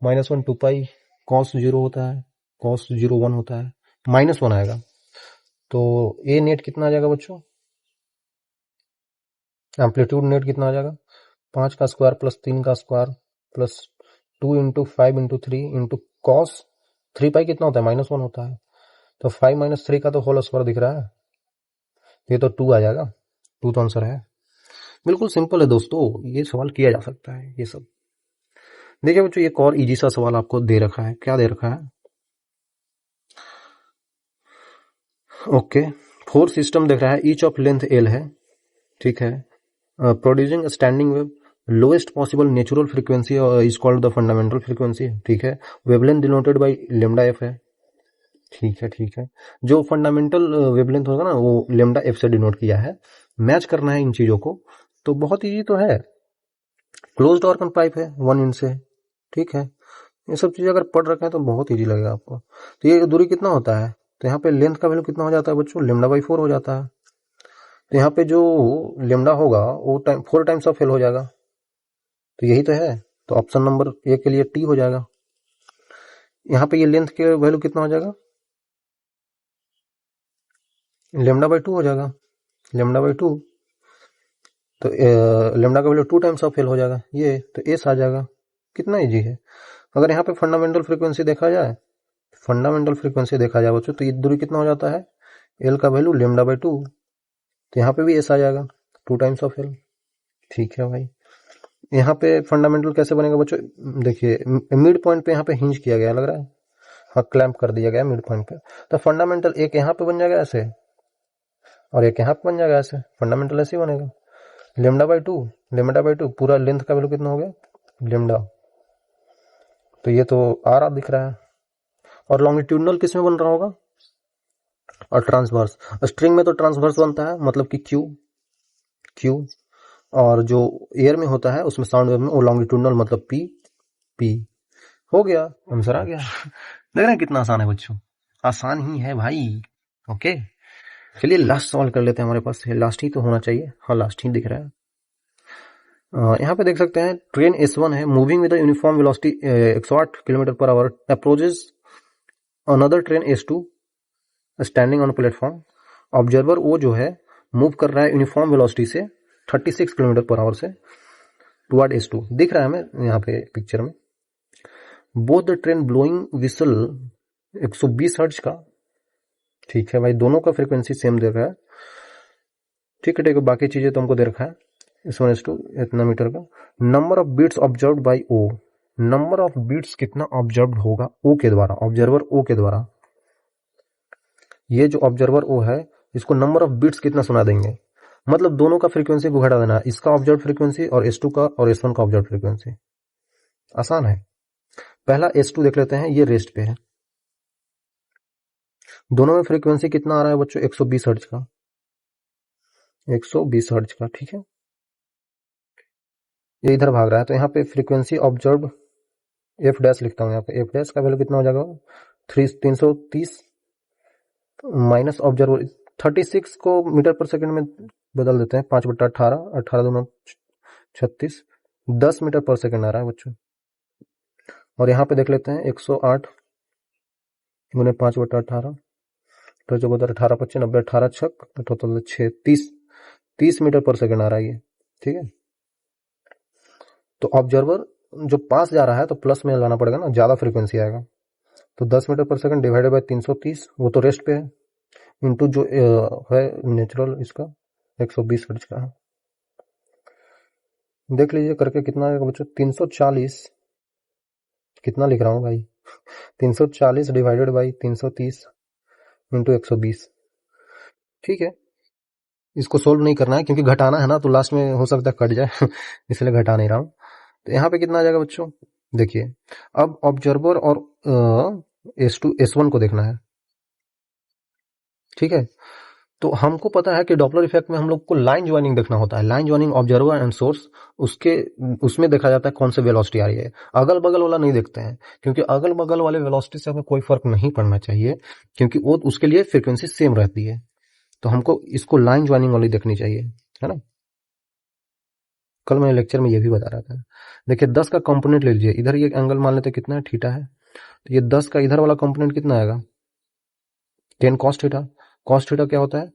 -1 2 पाई, कॉस 0 होता है, कॉस 0 1 होता है, -1 आएगा। तो ए नेट कितना आ जाएगा बच्चों, एम्पलीट्यूड नेट कितना आ जाएगा, 5 का स्क्वायर प्लस 3 का square plus 2 into 5 into 3 into cos 3 पाई कितना होता है, -1 होता है। तो 5 - 3 का तो होल स्क्वायर दिख रहा है, ये तो 2 आ जाएगा, 2 तो आंसर है। बिल्कुल सिंपल है दोस्तों, ये सवाल किया जा सकता है ये सब। देखिए बच्चों एक और इजी सा सवाल आपको दे रखा है, क्या दे रखा है, ओके। 4 सिस्टम देख रहा है, ईच ऑफ लेंथ एल है, ठीक है, producing standing wave, lowest possible natural frequency is called the fundamental frequency, ठीक है। Wavelength denoted by lambda F है, ठीक है ठीक है। जो फंडामेंटल वेवलेंथ होगा ना वो लेमडा एफ से डिनोट किया है। मैच करना है इन चीजों को, तो बहुत इजी तो है। क्लोज्ड ऑर्गन पाइप है 1 इंच से, ठीक है। ये सब चीजें अगर पढ़ रखे हैं तो बहुत इजी लगेगा आपको। तो ये दूरी कितना होता है, तो यहाँ पे लेंथ का वैल्यू कितना हो जाता है बच्चों, लेमडा/4 हो जाता है। तो यहाँ पे जो लेमडा होगा वो 4 टाइम्स ऑफ एल हो जाएगा, तो यही तो है। तो ऑप्शन नंबर ए के लिए टी हो जाएगा। यहाँ पे ये लेंथ के वैल्यू कितना हो जाएगा, लेमडा/2 हो जाएगा, लेमडा/2। तो लेमडा का वैल्यू 2 टाइम्स ऑफ एल हो जाएगा, ये तो एस आ जाएगा। कितना इजी है। अगर यहाँ पे फंडामेंटल फ्रीक्वेंसी देखा जाए, फंडामेंटल फ्रीक्वेंसी देखा जाए बच्चों, तो ये दूरी कितना हो जाता है, एल का वैल्यू लेमडा/2, तो यहाँ पे भी एस आ जाएगा 2 टाइम्स ऑफ एल, ठीक है भाई। यहाँ पे फंडामेंटल कैसे बनेगा बच्चों, देखिए मिड पॉइंट पे यहाँ पे हिंज किया गया लग रहा है, हाँ क्लैंप कर दिया गया मिड पॉइंट पे। तो फंडामेंटल एक यहाँ पे बन जाएगा ऐसे, और एक यहाँ पे बन जाएगा ऐसे, फंडामेंटल ऐसे ही बनेगा। लेमडा/2, लेमडा/2 पूरा लेंथ का वैल्यू कितना हो गया, लेमडा, तो ये तो आ रहा दिख रहा है। और लॉन्गिट्यूडनल किस में बन रहा होगा, और ट्रांसवर्स, स्ट्रिंग में तो ट्रांसवर्स बनता है, मतलब कि क्यू, क्यू, और जो एयर में होता है उसमें साउंड वेव में वो लॉन्गिट्यूडनल मतलब पी, पी। हो गया, आंसर आ गया। देख रहे हैं कितना आसान है बच्चों, आसान ही है भाई। ओके चलिए लास्ट सवाल कर लेते हैं, हमारे पास लास्ट ही तो होना चाहिए, हाँ लास्ट ही दिख रहा है। यहाँ पे देख सकते हैं ट्रेन S1 है, moving with uniform velocity 108 km/h, approaches another train S2 standing on platform. Observer वो जो है मूव कर रहा है यूनिफॉर्म वेलोसिटी से 36 km/h से टुवर्ड S2, दिख रहा है हमें यहाँ पे पिक्चर में। Both the train blowing whistle 120 hertz का, ठीक है भाई, दोनों का फ्रीक्वेंसी सेम दे रहा है, ठीक है ठीक है। बाकी चीजें तो हमको दे रखा है, S1 S2 इतना मीटर का। Number of beats observed by O, number of beats कितना ऑब्जर्व्ड होगा O के द्वारा, ऑब्जर्वर O के द्वारा। ये जो ऑब्जर्वर O है इसको नंबर ऑफ बीट्स कितना सुना देंगे, मतलब दोनों का फ्रीक्वेंसी को घटा देना, इसका ऑब्जर्व फ्रीक्वेंसी और S2 का और S1 का ऑब्जर्व फ्रीक्वेंसी। आसान है। पहला S2 देख लेते हैं, ये रेस्ट पे है, दोनों में फ्रीक्वेंसी कितना आ रहा है बच्चों, 120 हर्ट्ज का, 120 हर्ट्ज का, ठीक है। ये इधर भाग रहा है, तो यहाँ पे फ्रीक्वेंसी ऑब्जर्व एफ डैश लिखता हूँ, यहाँ पे एफ डैश का वैल्यू कितना हो जाएगा, 330 माइनस ऑब्जर्वर 36 को मीटर पर सेकंड में बदल देते हैं, 5/18, 18 दूना 36, 10 मीटर पर सेकंड आ रहा है बच्चों। और यहाँ पे देख लेते हैं 108 गुने 5/18, तो 18 25 90, 18 छक टोटल 6, 30 मीटर पर सेकंड आ रहा है ये, ठीक है। तो ऑब्जर्वर जो पास जा रहा है तो प्लस में लाना पड़ेगा ना, ज्यादा फ्रीक्वेंसी आएगा, तो 10 मीटर पर सेकंड डिवाइडेड बाय 330, वो तो रेस्ट पे है, इंटू जो है नेचुरल इसका 120 हर्ट्ज का है। देख लीजिए करके कितना आएगा बच्चों, 340, कितना लिख रहा हूँ भाई, 340 डिवाइडेड बाई 330 इंटू 120। ठीक है, इसको सोल्व नहीं करना है क्योंकि घटाना है ना, तो लास्ट में हो सकता है कट जाए इसलिए घटा नहीं रहा हूँ। तो यहाँ पे कितना आ जाएगा बच्चों, देखिए अब ऑब्जर्वर और S1 को देखना है। ठीक है, तो हमको पता है कि डॉपलर इफेक्ट में हम लोग को लाइन ज्वाइनिंग देखना होता है, line joining observer and source, उसके उसमें देखा जाता है कौन से वेलोसिटी आ रही है, अगल बगल वाला नहीं देखते हैं, क्योंकि अगल बगल वाले वेलोसिटी से हमें कोई फर्क नहीं पड़ना चाहिए, क्योंकि वो उसके लिए फ्रीक्वेंसी सेम रहती है। तो हमको इसको लाइन ज्वाइनिंग वाली देखनी चाहिए, है ना। कल मैंने लेक्चर में ये भी बता रहा था। देखिए 10 का कंपोनेंट ले लीजिए, इधर ये एंगल मान लेते कितना है, थीटा है, तो ये 10 का इधर वाला कंपोनेंट कितना आएगा, 10 कॉस थीटा। कॉस थीटा क्या होता है,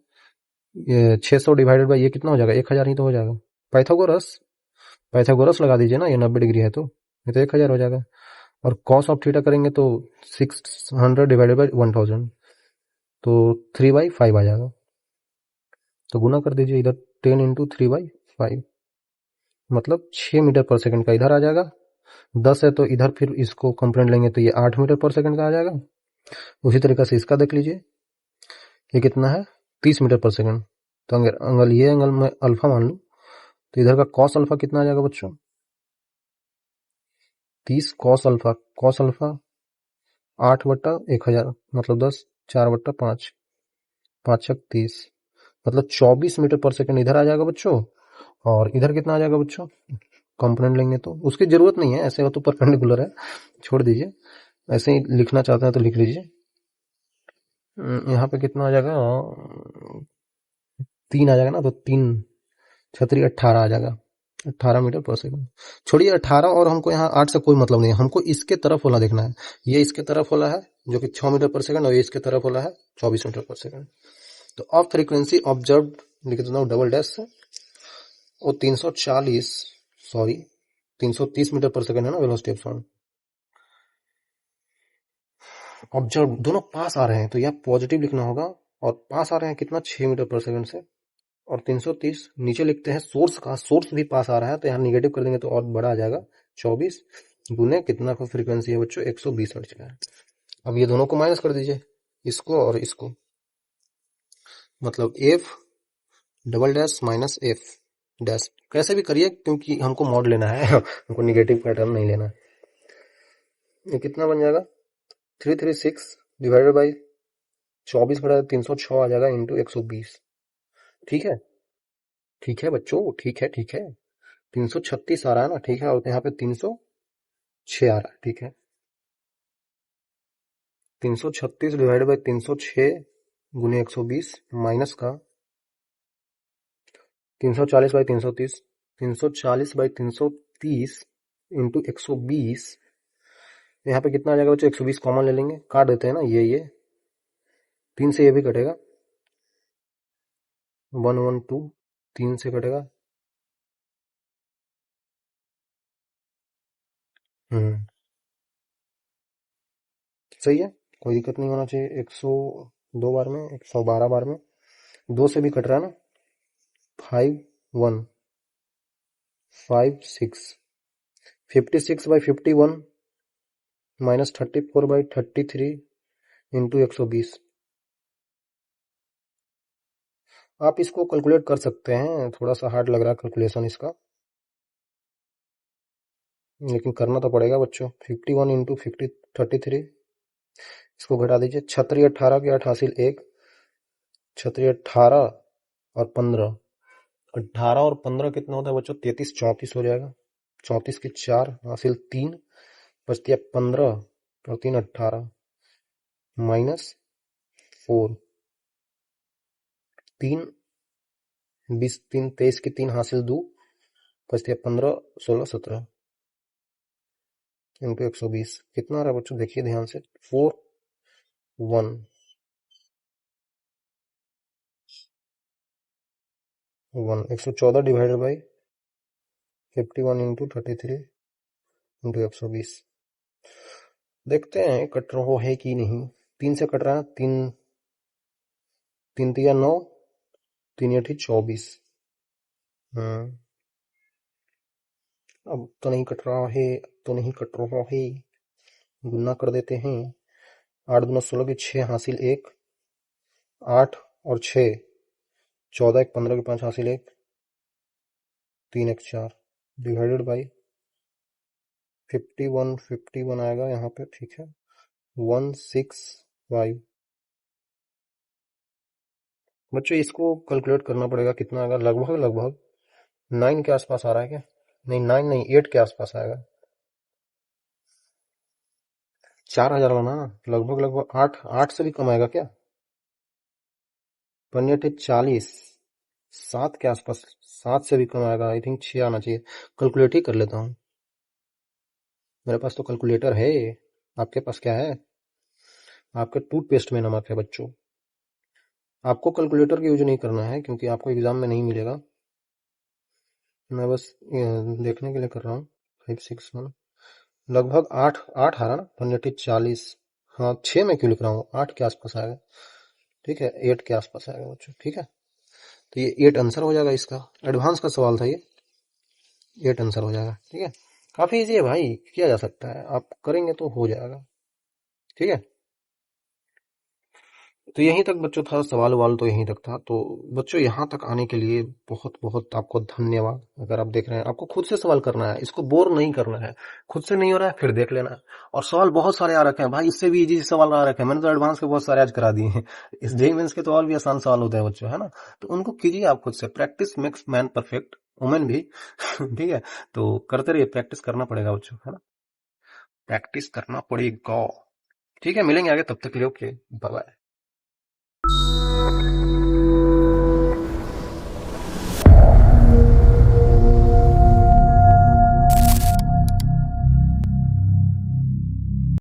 ये 600 डिवाइडेड बाई ये कितना हो जाएगा, 1000 ही तो हो जाएगा। पाइथागोरस, पाइथागोरस लगा दीजिए ना, ये 90 डिग्री है तो ये तो 1000 हो जाएगा। और कॉस ऑफ थीटा करेंगे तो 600 डिवाइडेड बाई 1000, तो 3/5 आ जाएगा। तो गुना कर दीजिए इधर, 10 इंटू 3/5, मतलब 6 मीटर पर सेकंड का इधर आ जाएगा। 10 है तो इधर फिर इसको कंपोनेंट लेंगे तो ये 8 मीटर पर सेकंड का आ जाएगा। उसी तरीके से इसका देख लीजिए, ये कितना है, 30 मीटर पर सेकंड। तो अगर एंगल ये एंगल में अल्फा मान लूँ, तो इधर का कॉस अल्फा कितना आ जाएगा बच्चों, 30 कॉस अल्फा, कॉस अल्फा 8/1000, मतलब 10, 4/5, 5×6 = 30, मतलब 24 मीटर पर सेकंड इधर आ जाएगा बच्चों। और इधर कितना आ जाएगा बच्चों, कंपोनेंट लेंगे तो उसकी जरूरत नहीं है, ऐसे हो तो परपेंडिकुलर है, छोड़ दीजिए, ऐसे ही लिखना चाहते हैं तो लिख लीजिए। यहाँ पे कितना आ जाएगा, 3 आ जाएगा ना, तो 3×6 = 18 आ जाएगा, 18 मीटर पर सेकंड। छोड़िए 18, और हमको यहाँ 8 से कोई मतलब नहीं है, हमको इसके तरफ वाला देखना है। ये इसके तरफ वाला है जो कि 6 मीटर पर सेकंड, और ये इसके तरफ वाला है 24 मीटर पर सेकंड। तो ऑफ फ्रीक्वेंसी ऑब्जर्व लिख देता हूँ डबल डैश से, वो 340, सॉरी 330 मीटर पर सेकंड है ना वेलोसिटी ऑफ साउंड। ऑब्जर्व दोनों पास आ रहे हैं तो यहाँ पॉजिटिव लिखना होगा, और पास आ रहे हैं कितना, 6 मीटर पर सेकंड से। और 330 नीचे लिखते हैं सोर्स का, सोर्स भी पास आ रहा है तो यहाँ निगेटिव कर देंगे तो और बड़ा आ जाएगा, 24 गुने कितना का फ्रीक्वेंसी है बच्चों, 120 हर्ट्ज का है। अब ये दोनों को माइनस कर दीजिए, इसको और इसको, मतलब F double dash minus F dash, कैसे भी करिए क्योंकि हमको मॉड लेना है हमको निगेटिव पैटर्न नहीं लेना है। ये कितना बन जाएगा, 336 डिवाइडेड बाई 24/306 आ जाएगा, इंटू 120। ठीक है, ठीक है बच्चों, ठीक है, ठीक है, 336 आ रहा है ना, ठीक है, और यहाँ पे 306 आ रहा है, ठीक है। 336 डिवाइड बाई 306 गुने 120 माइनस का 340/330, 340/330 इंटू 120। यहाँ पे कितना आ जाएगा बच्चों, 120 कॉमन ले लेंगे, काट देते हैं ना, ये 3 से ये भी कटेगा, 112, 3 से कटेगा, सही है, कोई दिक्कत नहीं होना चाहिए। 102 बार में, 112 बार में 2 से भी कट रहा है ना, 5 1 5 6, 56/51 माइनस 34/33 इंटू 120। आप इसको कैलकुलेट कर सकते हैं, थोड़ा सा हार्ड लग रहा है कैलकुलेशन इसका, लेकिन करना तो पड़ेगा बच्चों। 51 इंटू 33, इसको घटा दीजिए, 18 के 8 हासिल 1, 18 और 15, 18 और 15 कितना होता है बच्चों, 33 34 हो जाएगा, 34 के 4 हासिल 3, बचती है 15, और 3 18, माइनस 4, 3 20 3 23 की 3 हासिल 2, बचती है 15 16 17 इंटू 120, कितना आ रहा है बच्चों, देखिए ध्यान से, 4 1 1, 114 डिवाइडेड बाई 51 इंटू 33 इंटू 120, देखते हैं कट रहा है कि नहीं। 3 से कट रहा है, 3 3 तिया 9, 3 8 24। अब तो नहीं कट रहा है, अब तो नहीं कट रहा है। गुना कर देते हैं। 8 दूना 16 की 6 हासिल 1, 8 और 6 14 1 15 की 5 हासिल 1, 3 1 4 डिवाइडेड बाई 51 आएगा यहाँ पे, ठीक है। 165। बच्चों इसको कैलकुलेट करना पड़ेगा, कितना आएगा। लगभग लगभग 9 के आसपास आ रहा है क्या? नहीं 9 नहीं, 8 के आसपास आएगा। 4000 बनाना, लगभग लगभग 8 से भी कम आएगा क्या? 40, 7 के आसपास, 7 से भी कम आएगा। आई थिंक 6 आना चाहिए। कैलकुलेट ही कर लेता हूँ, मेरे पास तो कैलकुलेटर है। आपके पास क्या है? आपके टूथपेस्ट में नमक है बच्चों। आपको कैलकुलेटर का यूज नहीं करना है क्योंकि आपको एग्जाम में नहीं मिलेगा। मैं बस देखने के लिए कर रहा हूँ। 561 लगभग 8 8 आ रहा ना। 40। हाँ 6 में क्यों लिख रहा हूँ, 8 के आसपास आएगा। ठीक है 8 के आसपास आएगा बच्चों, ठीक है। तो ये 8 आंसर हो जाएगा इसका। एडवांस का सवाल था ये, 8 आंसर हो जाएगा, ठीक है। काफी इजी है भाई, किया जा सकता है, आप करेंगे तो हो जाएगा, ठीक है। तो यहीं तक बच्चों था, सवाल वाल तो यहीं तक था। तो बच्चों यहाँ तक आने के लिए बहुत बहुत आपको धन्यवाद। अगर आप देख रहे हैं, आपको खुद से सवाल करना है, इसको बोर नहीं करना है। खुद से नहीं हो रहा है फिर देख लेना है। और सवाल बहुत सारे आ रखे हैं भाई, इससे भी इजी सवाल आ रखे हैं। मैंने तो एडवांस के बहुत सारे आज करा दिए हैं। इस जेईई मेंस के तो और भी आसान सवाल होते हैं बच्चों, है ना। तो उनको कीजिए आप खुद से। Practice makes man perfect, women भी। ठीक है, तो करते रहिए, प्रैक्टिस करना पड़ेगा बच्चों, है ना। प्रैक्टिस करना पड़ेगा, ठीक है। मिलेंगे आगे, तब तक के लिए ओके, बाय बाय।